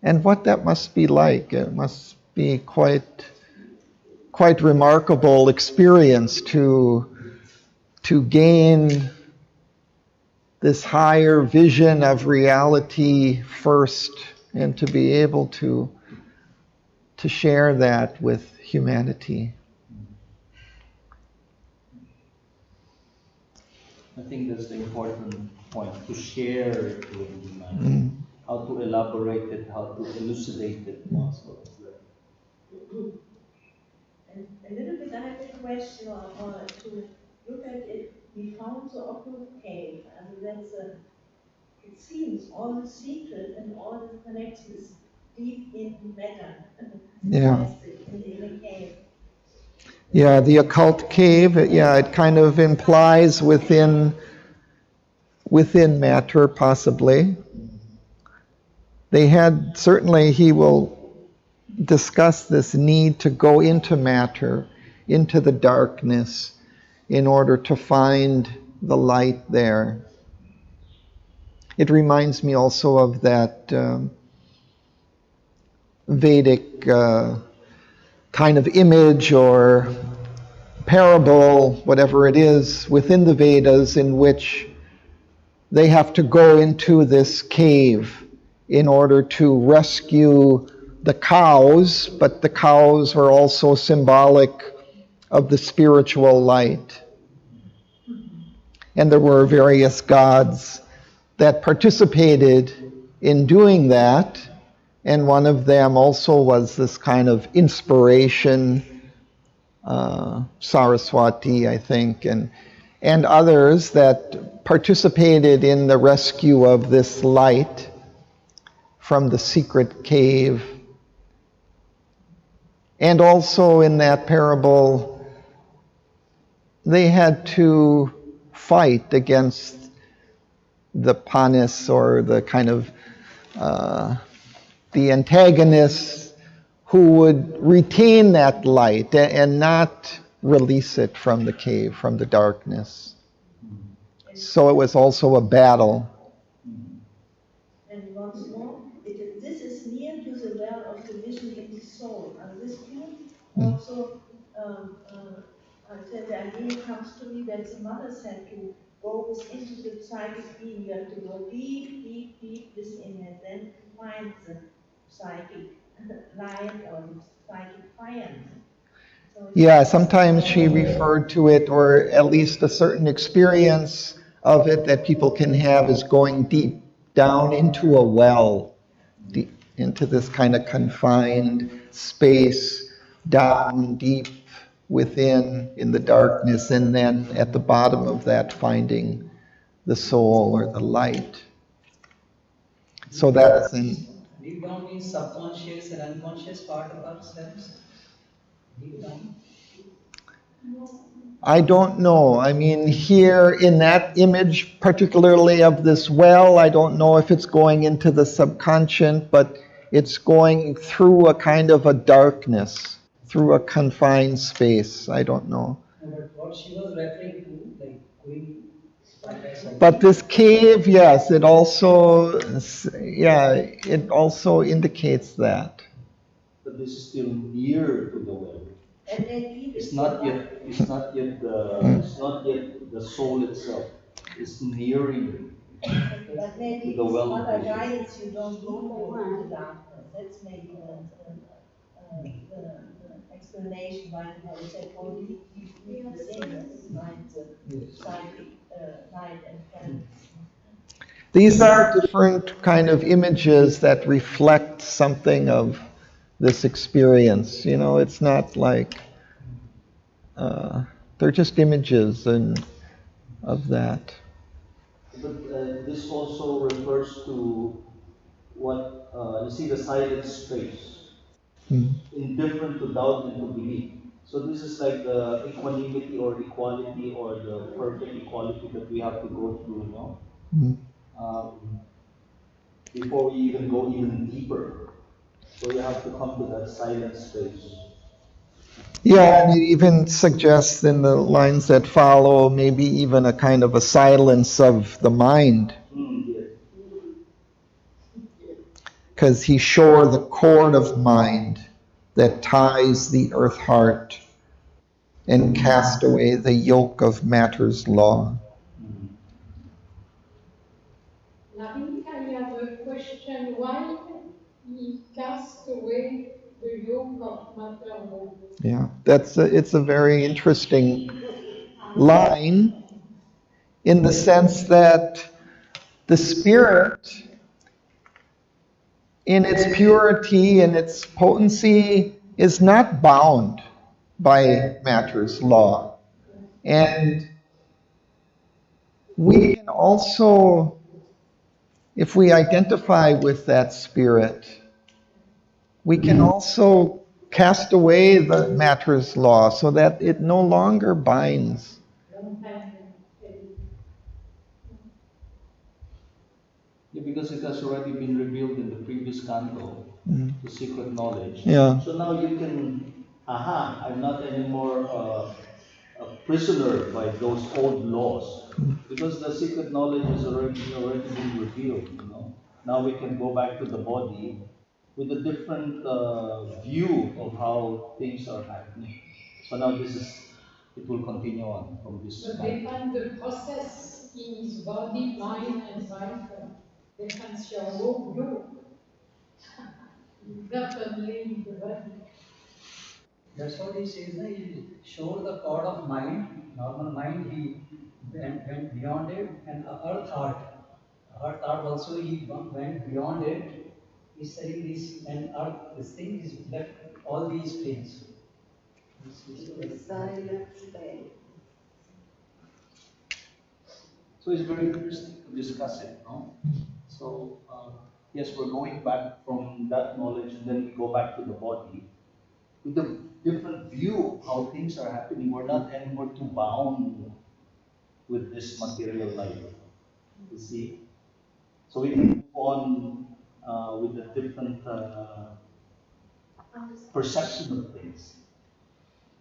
And what that must be like, it must be quite remarkable experience to gain this higher vision of reality first and to be able to share that with humanity. I think that's the important point, to share it with humanity. How to elaborate it, how to elucidate it. And a little bit, I have a question to look at it. We found the Auroville cave, and that's it seems all the secret and all the connection is deep in matter. Yeah. In the cave. Yeah, the occult cave, it kind of implies within matter, possibly. Certainly he will discuss this need to go into matter, into the darkness, in order to find the light there. It reminds me also of that Vedic kind of image or parable, whatever it is, within the Vedas in which they have to go into this cave in order to rescue the cows, but the cows are also symbolic of the spiritual light. And there were various gods that participated in doing that. And one of them also was this kind of inspiration, Saraswati, I think, and others that participated in the rescue of this light from the secret cave. And also in that parable, they had to fight against the panis, or the kind of the antagonists who would retain that light and not release it from the cave, from the darkness. So it was also a battle. And once more, this is near to the well of the vision in the soul. And this feeling also, the idea comes to me that the mother said to go into the psychic being, you have to go deep, deep, deep within, and then find the psychic light or the psychic fire. Yeah, sometimes she referred to it, or at least a certain experience of it that people can have, is going deep down into a well, deep into this kind of confined space, down deep within in the darkness, and then at the bottom of that finding the soul or the light. So that is in. Deep down means subconscious and unconscious part of ourselves. Deep down. I don't know. I mean, here in that image, particularly of this well, I don't know if it's going into the subconscious, but it's going through a kind of a darkness, through a confined space. I don't know. But what she was referring to, like going But this cave, yes, it also, yeah, it also indicates that. But this is still near to the well. It's not yet. It's not yet the. It's not yet the soul itself. It's nearing But maybe the it's well of mother vision. guides you don't go into the darkness. That's maybe the explanation why the mother said go deep, deep, deep within and find the psychic light and presence. These are different kind of images that reflect something of this experience. You know, it's not like they're just images and of that. But this also refers to what you see, the silent space, indifferent to doubt and to belief. So this is like the equanimity or equality or the perfect equality that we have to go through, you know, before we even go even deeper. So we have to come to that silent space. Yeah, and it even suggests in the lines that follow maybe even a kind of a silence of the mind. Because he shore the cord of mind that ties the earth heart and cast away the yoke of matter's law. Navinka, I have a question. Why he cast away the yoke of matter law? Yeah, it's a very interesting line in the sense that the spirit, in its purity and its potency, is not bound by matter's law. And we can also, if we identify with that spirit, we can also cast away the matter's law so that it no longer binds. Yeah, because it has already been revealed in the previous canto, the secret knowledge. Yeah. So now you can, I'm not anymore a prisoner by those old laws, because the secret knowledge is already been revealed. You know, now we can go back to the body with a different view of how things are happening. So now this is it will continue on from this But they find the process in his body, mind, and life. They can see how you definitely in the body. That's what he says. He showed the chord of mind, normal mind. He went beyond it, and earth heart. Earth heart also he went beyond it. He's saying this, and earth, this thing is left all these things. The silent space. So it's very interesting to discuss it, no? So yes, we're going back from that knowledge, and then we go back to the body with a different view of how things are happening. We're not anymore too bound with this material life. You see, so we can move on with a different perception of things.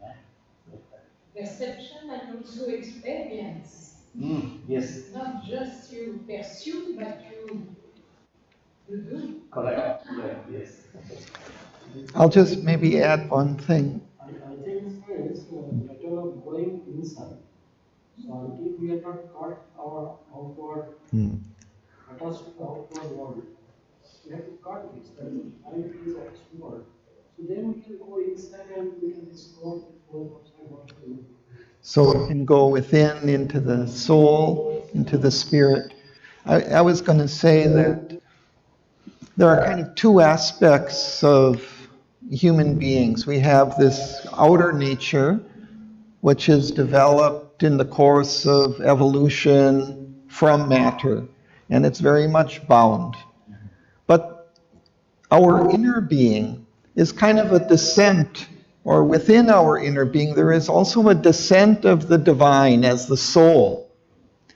Yeah? Perception and also experience. Yes. Not just you pursue, but you do. Correct. Yeah, yes. I'll just maybe add one thing. I think it's a matter of going inside. So until we have not got our outward, attached to the outward world, we have to cut this. That mind is outward. So then we can go inside and we can explore the world outside what we do. So we can go within into the soul, into the spirit. I was going to say that there are kind of two aspects of human beings. We have this outer nature, which is developed in the course of evolution from matter, and it's very much bound. But our inner being is kind of a descent, or within our inner being, there is also a descent of the divine as the soul,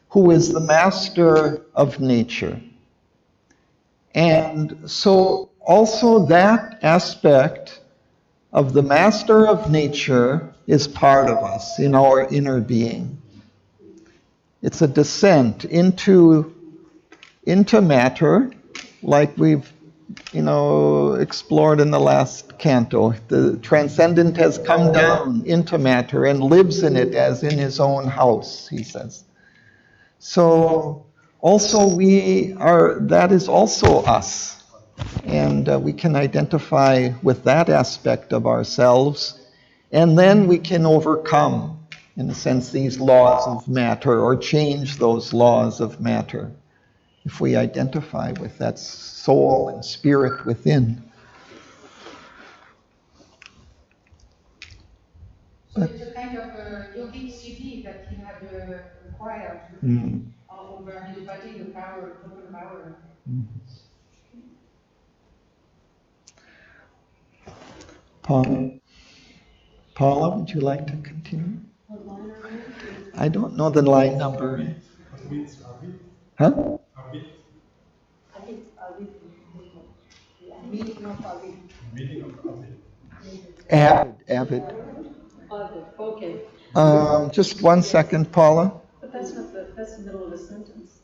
who is the master of nature. And so also that aspect of the master of nature is part of us in our inner being. It's a descent into matter, like we've explored in the last canto. The transcendent has come down into matter and lives in it as in his own house, he says. So also that is also us. And we can identify with that aspect of ourselves. And then we can overcome, in a sense, these laws of matter or change those laws of matter if we identify with that soul and spirit within. So it's a kind of a yogic CD that he had acquired over his body, the power, total power. Paula, would you like to continue? I don't know the line number. Huh? Avid. Okay. Just 1 second, Paula. But that's the middle of the sentence.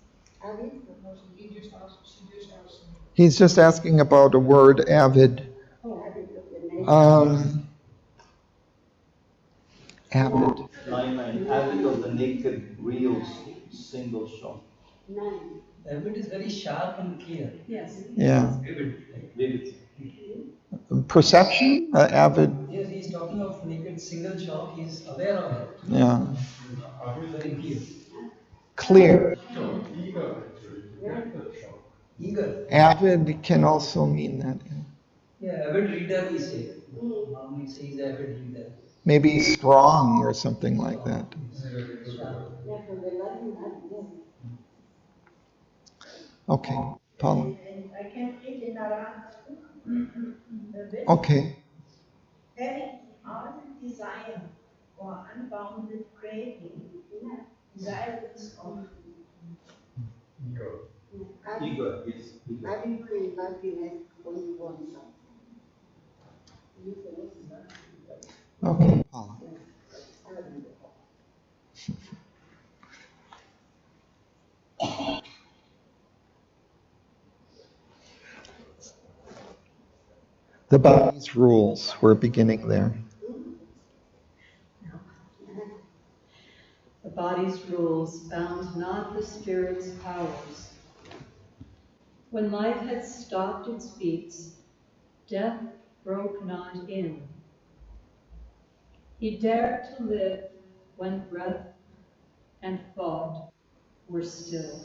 He's just asking about a word, avid. Avid. Line 9. Avid of the naked, real, single shot. Avid is very sharp and clear. Yes. Yeah. Vivid. Perception, avid. Yes, he's talking of naked single shock. He's aware of it. Yeah. Very clear. Clear. Eager, actually. Eager. Avid can also mean that. Yeah, avid reader, we say. Normally says avid reader. Maybe strong or something like that. Okay, Paula. I can read in Aram. Okay. Having ardent desire or unbounded craving, desirous of Eager, yes. Adequate happiness only one side. Okay, Paula. The body's rules, we're beginning there. The body's rules bound not the spirit's powers. When life had stopped its beats, death broke not in. He dared to live when breath and thought were still.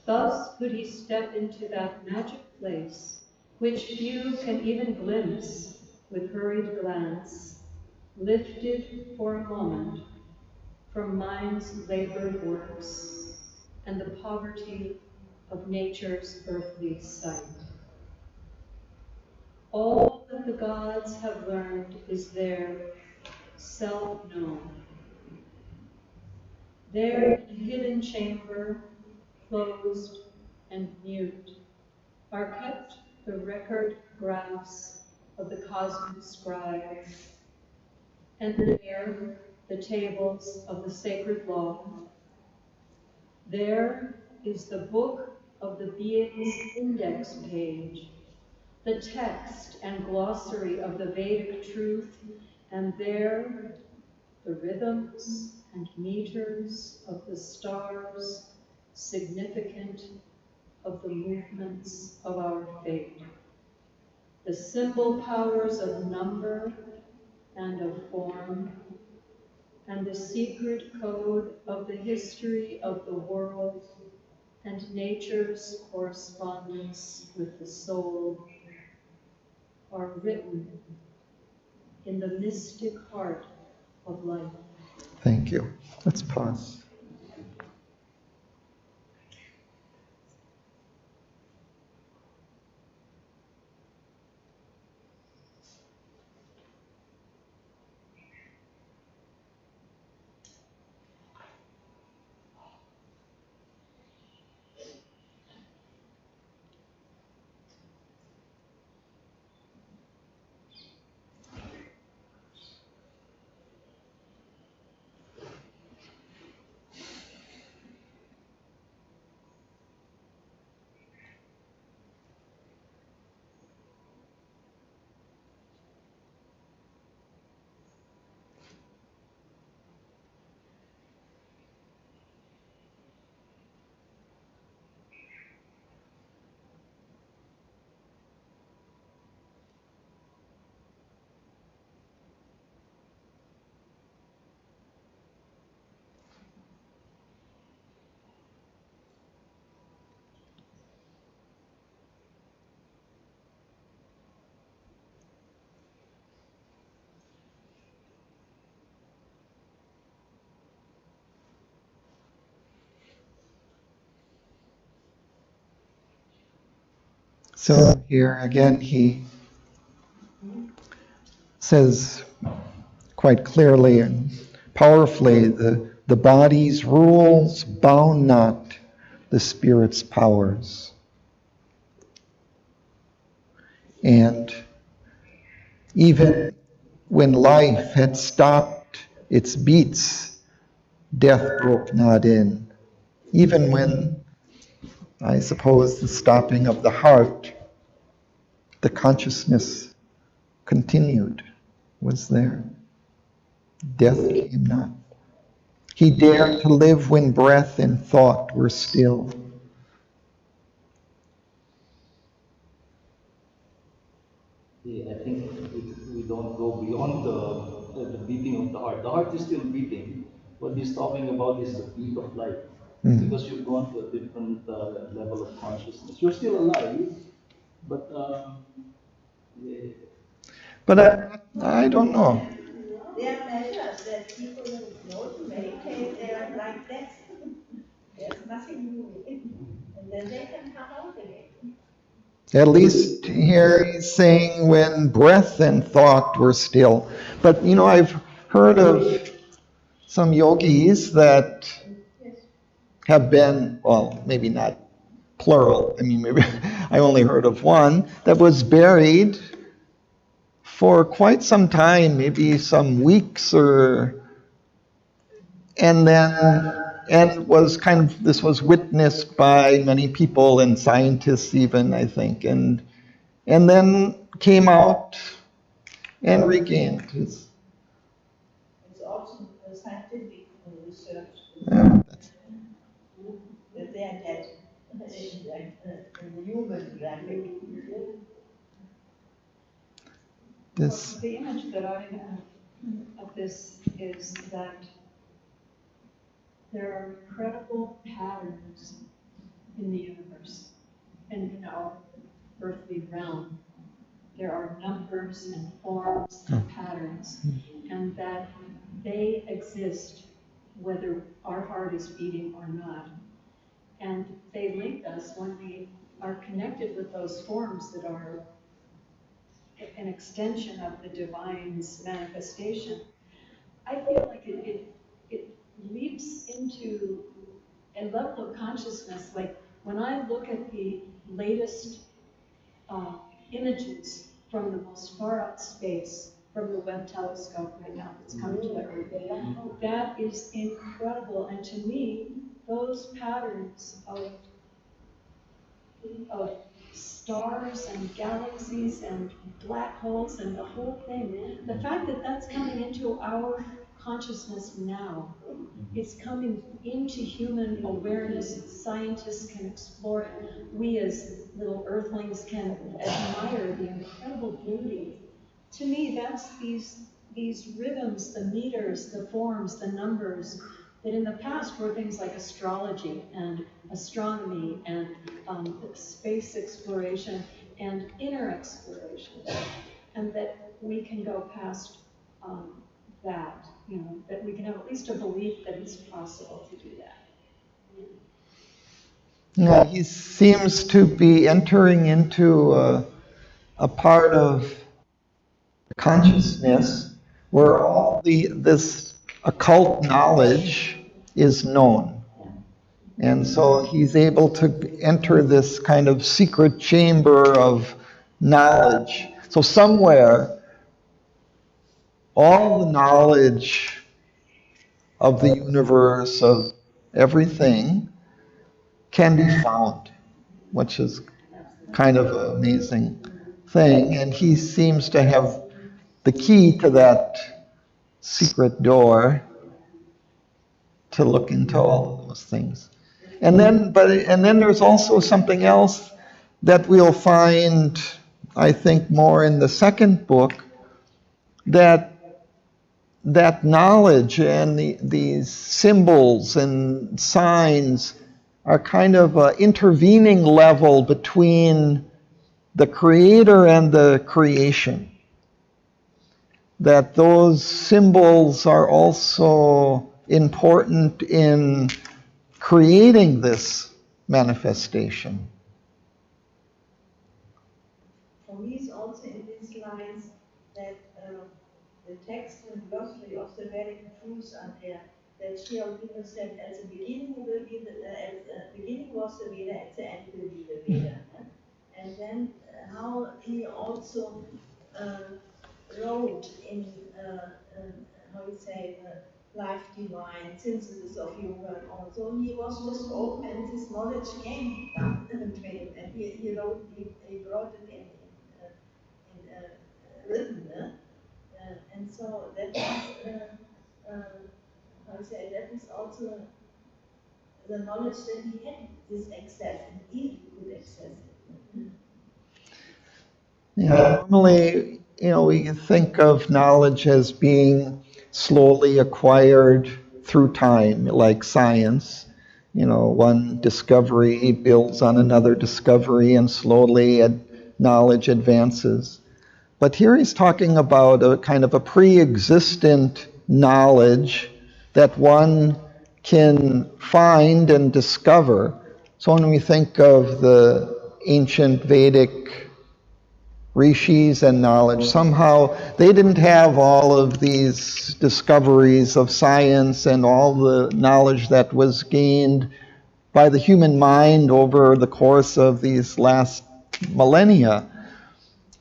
Thus could he step into that magic place, which few can even glimpse with hurried glance, lifted for a moment from mind's labored works and the poverty of nature's earthly sight. All that the gods have learned is there, self-known. There in a hidden chamber, closed and mute, are kept the record graphs of the cosmic scribe, and there the tables of the sacred law. There is the book of the being's index page, the text and glossary of the Vedic truth, and there the rhythms and meters of the stars, significant of the movements of our fate, the symbol powers of number and of form, and the secret code of the history of the world and nature's correspondence with the soul are written in the mystic heart of life. Thank you. Let's pause. So here again, he says quite clearly and powerfully, the body's rules bound not the spirit's powers. And even when life had stopped its beats, death broke not in. Even when, I suppose, the stopping of the heart, the consciousness continued, was there. Death came not. He dared to live when breath and thought were still. Yeah, I think we don't go beyond the beating of the heart. The heart is still beating. What he's talking about is the beat of life. Because you've gone to a different level of consciousness. You're still alive, but yeah. But I don't know. There are measures that people know to meditate, they are like that. There's nothing moving. And then they can come out again. At least here he's saying when breath and thought were still. But you know, I've heard of some yogis that have been, well, maybe not plural. I mean, maybe I only heard of one that was buried for quite some time, maybe some weeks and was kind of, this was witnessed by many people and scientists even, I think, and then came out and regained his. It's also scientifically Yeah, that they are dead in the human graphic. this. Well, the image that I have of this is that there are incredible patterns in the universe and in our earthly realm. There are numbers and forms and patterns, and that they exist whether our heart is beating or not. And they link us when we are connected with those forms that are an extension of the divine's manifestation. I feel like it leaps into a level of consciousness. Like when I look at the latest images from the most far out space, from the Webb telescope right now that's coming to the Earth, that is incredible. And to me, those patterns of stars and galaxies and black holes and the whole thing, the fact that that's coming into our consciousness now, it's coming into human awareness. Scientists can explore it. We as little earthlings can admire the incredible beauty. To me, that's these rhythms, the meters, the forms, the numbers, that in the past were things like astrology and astronomy and space exploration and inner exploration, and that we can go past that, that we can have at least a belief that it's possible to do that. Yeah, he seems to be entering into a part of consciousness where all this occult knowledge is known. And so he's able to enter this kind of secret chamber of knowledge. So somewhere, all the knowledge of the universe, of everything, can be found, which is kind of an amazing thing. And he seems to have the key to that secret door to look into all of those things. And then there's also something else that we'll find, I think, more in the second book, that knowledge and these symbols and signs are kind of an intervening level between the creator and the creation. That those symbols are also important in creating this manifestation. For me, it's also in these lines that the text and glossary of the Vedic truths are there. That Sri Aurobindo said, at the beginning will be at the beginning was the Veda, at the end will be the Veda. And then how he also wrote in how you say life divine, synthesis of yoga, and all. So he was just open, and this knowledge came down to him, and he wrote, he brought it in written, and so that is how you say, that is also the knowledge that he had this access and easily could access it. Yeah, normally, we think of knowledge as being slowly acquired through time, like science. One discovery builds on another discovery, and slowly knowledge advances. But here he's talking about a kind of a pre-existent knowledge that one can find and discover. So when we think of the ancient Vedic rishis and knowledge, somehow they didn't have all of these discoveries of science and all the knowledge that was gained by the human mind over the course of these last millennia.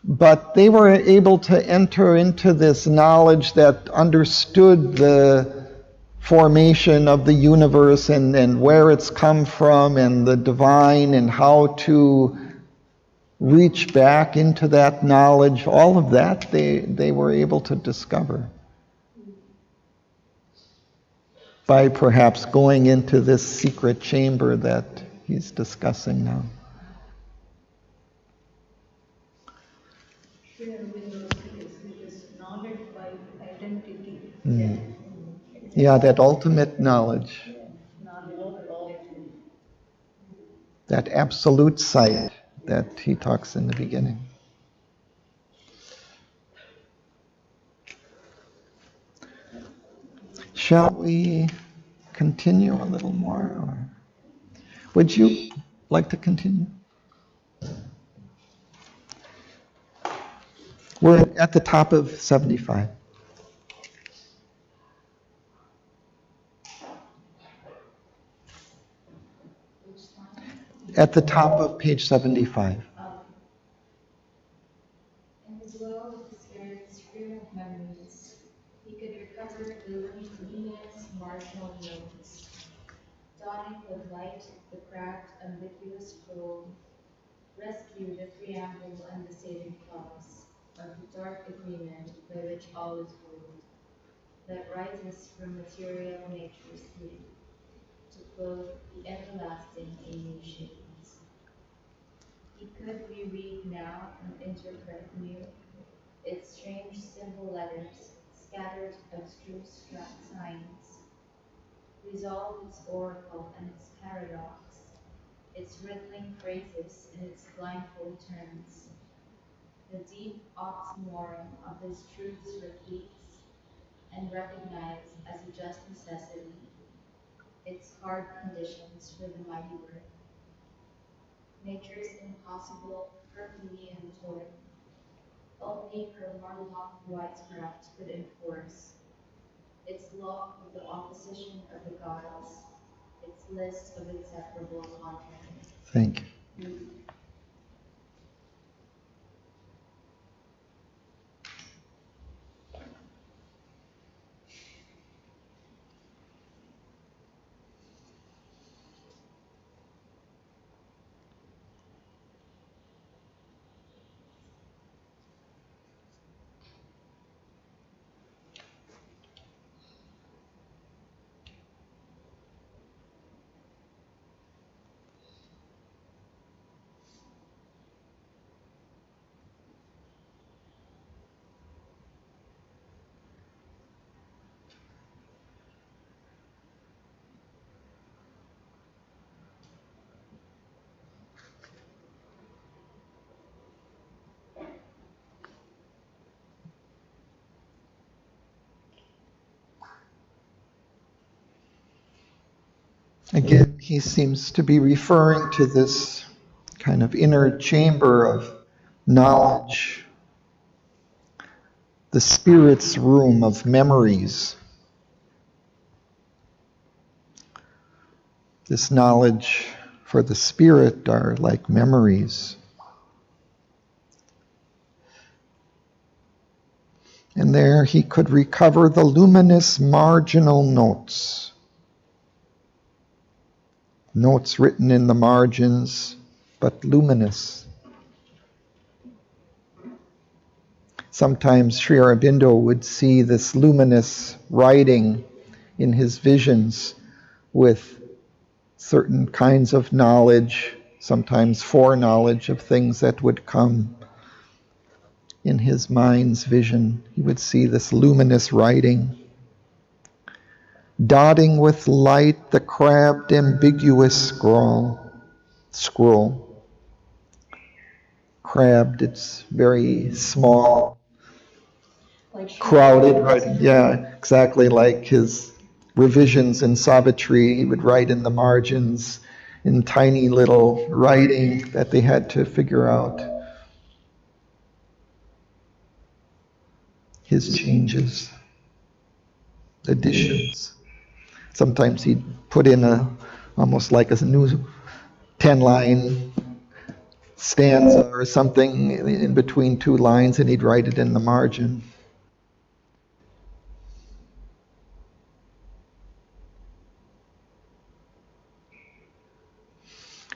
But they were able to enter into this knowledge that understood the formation of the universe and where it's come from and the divine and how to reach back into that knowledge. All of that they were able to discover. by perhaps going into this secret chamber that he's discussing now. Here with those skills, because knowledge by identity. Yeah, that ultimate knowledge, Knowledge by identity. that absolute sight that he talks in the beginning. Shall we continue a little more? Or would you like to continue? We're at the top of 75. At the top of page 75. And as well with the spirit's stream of memories, he could recover the luminous marginal notes, dotting with light the cracked, ambiguous scroll, rescue the preamble and the saving clause of the dark agreement by which all is ruled, that rises from material nature's sleep, to clothe the everlasting in new shades. He could reread now and interpret new its strange symbol letters, scattered abstruse signs, resolve its oracle and its paradox, its riddling phrases and its blindfold terms. The deep oxymoron of his truths repeats and recognize as a just necessity its hard conditions for the mighty word. Nature's impossible Herculean toil, only her warlock wisecraft could enforce. Its law of the opposition of the gods, its list of inseparable contraries. Thank you. Again, he seems to be referring to this kind of inner chamber of knowledge, the spirit's room of memories. This knowledge for the spirit are like memories. And there he could recover the luminous marginal notes. Notes written in the margins, but luminous. Sometimes Sri Aurobindo would see this luminous writing in his visions with certain kinds of knowledge, sometimes foreknowledge of things that would come. In his mind's vision, he would see this luminous writing, dotting with light the crabbed, ambiguous scroll. Crabbed, it's very small, like crowded, right? Yeah, exactly like his revisions in Savitri. He would write in the margins in tiny little writing that they had to figure out. His changes, additions. Sometimes he'd put in almost like a new 10-line stanza or something in between two lines, and he'd write it in the margin.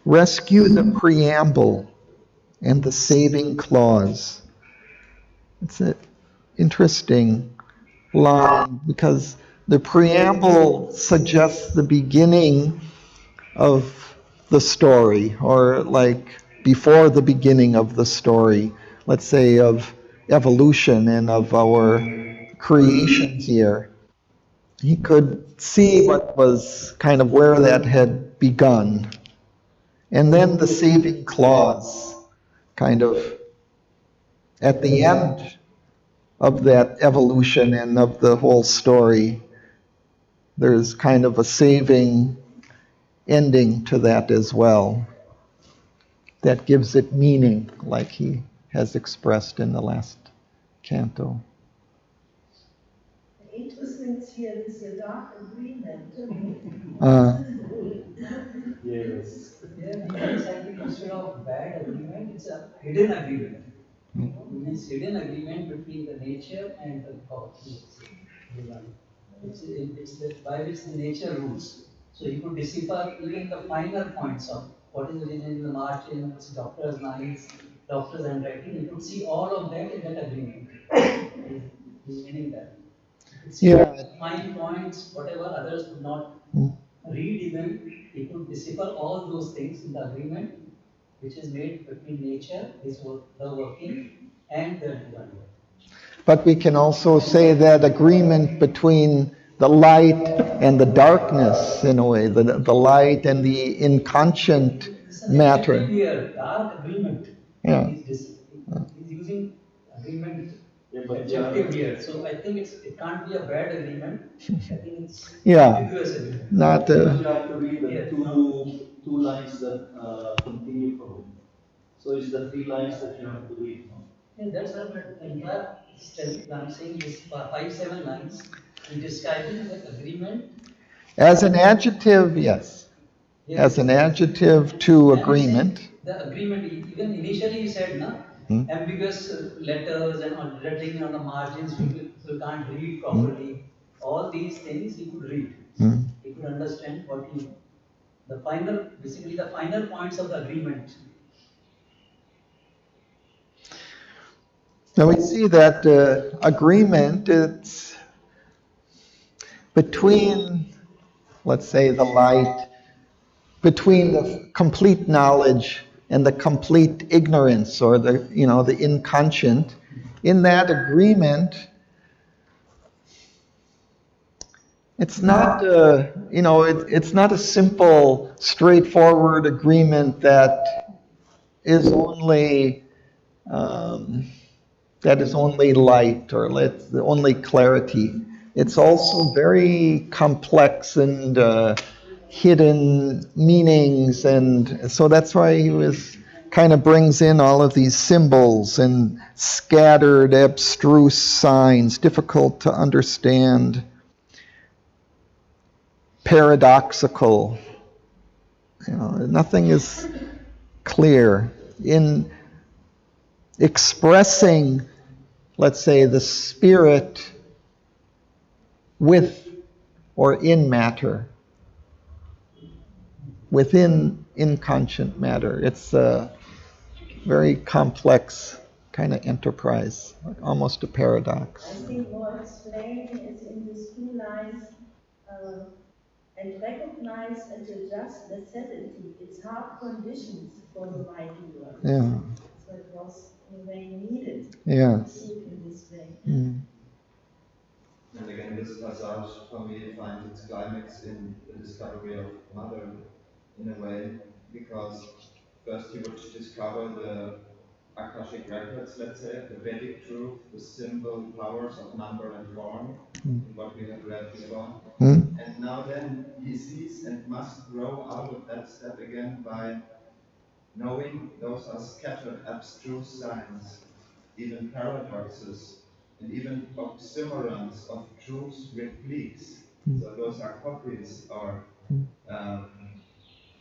Rescue the preamble and the saving clause. It's an interesting line because the preamble suggests the beginning of the story, or like before the beginning of the story, let's say of evolution and of our creation here. He could see what was kind of where that had begun. And then the saving clause, kind of at the end of that evolution and of the whole story, there's kind of a saving ending to that as well that gives it meaning, like he has expressed in the last canto. Interesting here is a dark agreement. Yes. Yeah, means I think instead of bad agreement, it's a hidden agreement. It means hidden agreement between the nature and the God, let's say, divine. It's the, by which the nature rules. So you could decipher even the finer points of what is written in the margins, doctor's lines, doctor's handwriting. You could see all of that in that agreement. Is meaning that. You could see fine points, whatever others could not read even, he could decipher all those things in the agreement which is made between nature, his work, the working, and the divine. But we can also say that agreement between the light and the darkness, in a way, the light and the inconscient matter. Here, dark agreement. Yeah. He's using agreement adjective here. So I think it can't be a bad agreement. I think it's ambiguous agreement. Not you have to read the two lines that continue from it. So it's the three lines that you have to read. Yeah, that's what I'm saying is 5-7 lines in describing the agreement. As an adjective, yes. As an adjective to agreement. The agreement, even initially he said, ambiguous letters and lettering on the margins, people can't read properly. All these things he could read. He could understand basically the final points of the agreement. Now we see that agreement, it's between, let's say, the light, between the complete knowledge and the complete ignorance, or the inconscient. In that agreement, it's not it's not a simple, straightforward agreement that is only light, or only clarity. It's also very complex and hidden meanings, and so that's why he kind of brings in all of these symbols and scattered, abstruse signs, difficult to understand, paradoxical. Nothing is clear in expressing, let's say, the spirit with or in matter, within inconscient matter. It's a very complex kind of enterprise, almost a paradox. I think more explaining is in these two lines, and recognize and adjust necessity. It's hard conditions for the right doer. Yeah. So it was in a way needed. Yes. In this way. And again, this passage for me finds its climax in the discovery of Mother, in a way, because first he would discover the Akashic records, let's say, the Vedic truth, the symbol powers of number and form, in what we have read before. And now then he sees and must grow out of that step again by knowing those are scattered abstruse signs, even paradoxes, and even oxymorons of truths repliques. So those are copies, or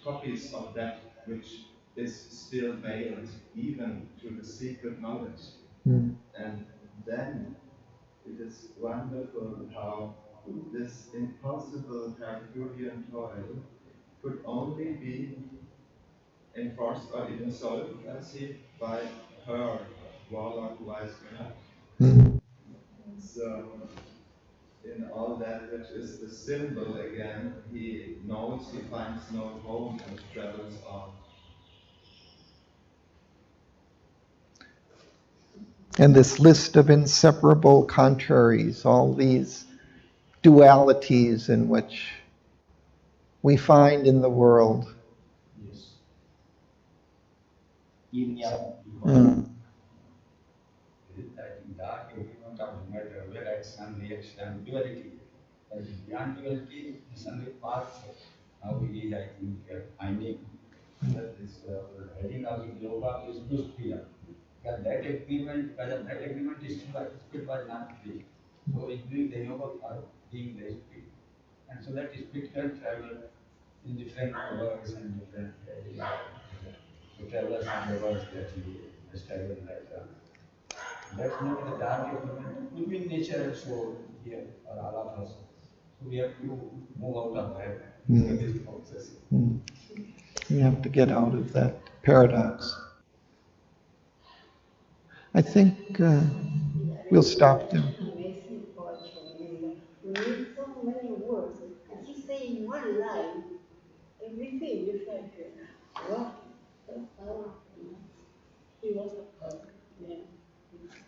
copies of that which is still veiled, even to the secret knowledge. And then it is wonderful how this impossible Herculean toil could only be enforced or even solved, as he, by her warlock wise craft. So in all that which is the symbol again, he knows he finds no home and travels on. And this list of inseparable contraries, all these dualities in which we find in the world. Yes. Yin yang. That in dark element of matter, where action, reaction, duality. But beyond duality is only part of how it is, I think, finding that this heading of the yoga is too clear. Because that agreement, spirit was not free. So in doing the yoga part, being the spirit. And so that spirit can travel in different worlds and different to travel from the worlds that he has traveled that. That's not the dark element. Human nature also here for all of us. So we have to move out of that this process. We have to get out of that paradox. I think we'll stop there. Amazing poetry. You need so many words. And he say in one line everything. It's like, wow, so powerful. He was a poet. Yeah.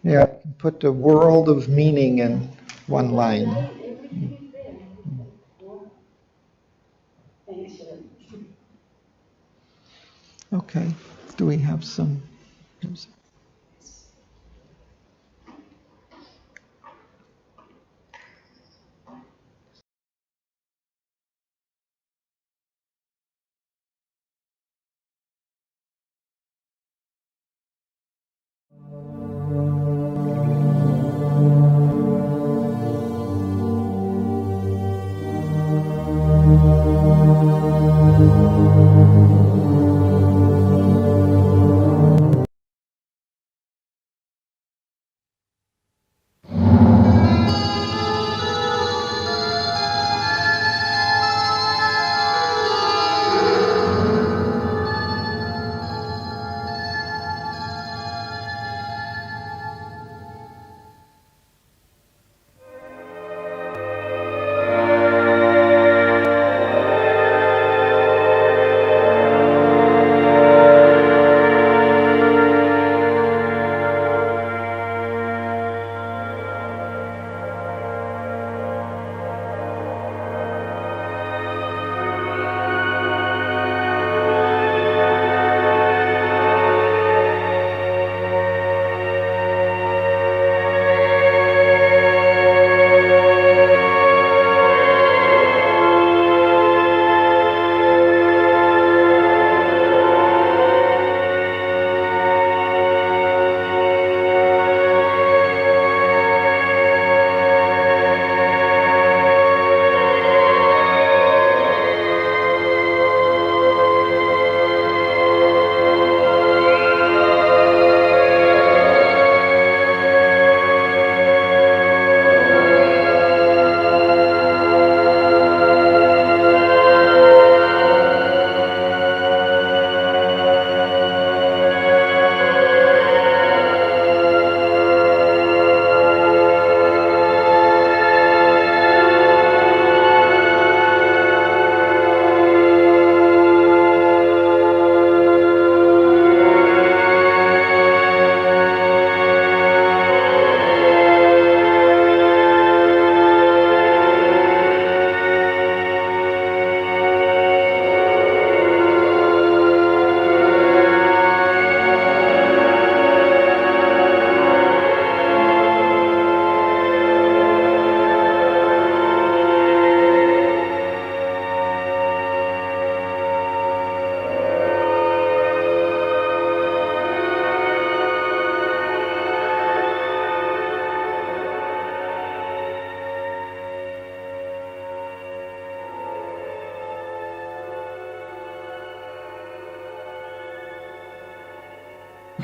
Yeah, put a world of meaning in one line. Everything is there. Wow. Thanks, Sharon. Okay, do we have some?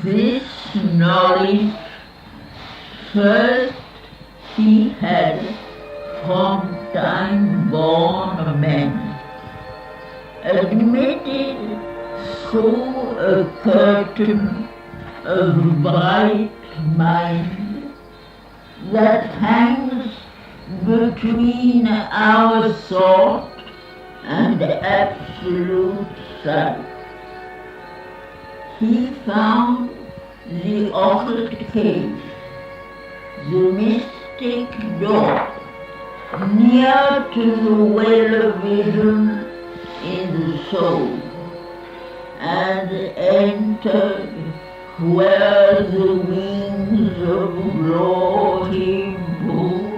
This knowledge first he had from time born men, admitted through a curtain of bright mind that hangs between our thought and absolute sight. He found the occult cave, the mystic door, near to the well of vision in the soul, and entered where the wings of glory moved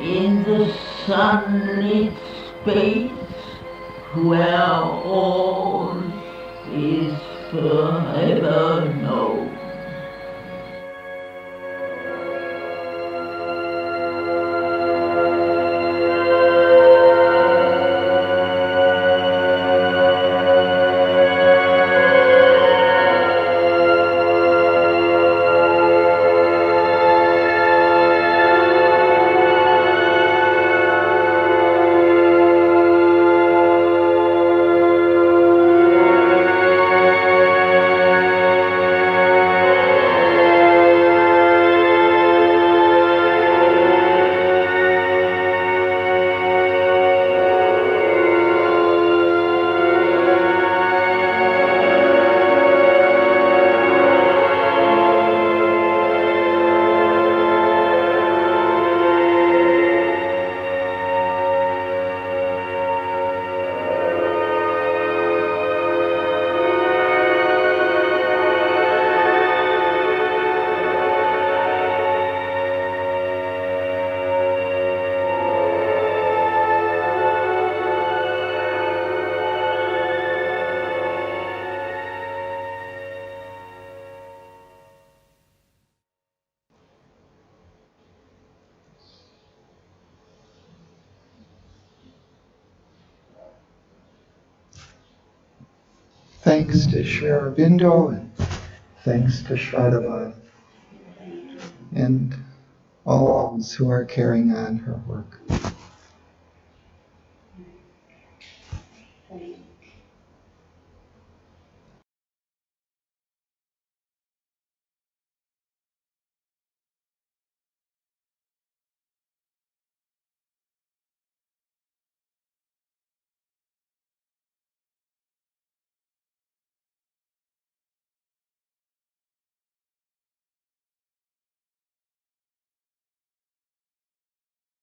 in the sunlit space where all is forever known. Thanks to Sri Aurobindo and thanks to Shraddha and all those who are carrying on her work.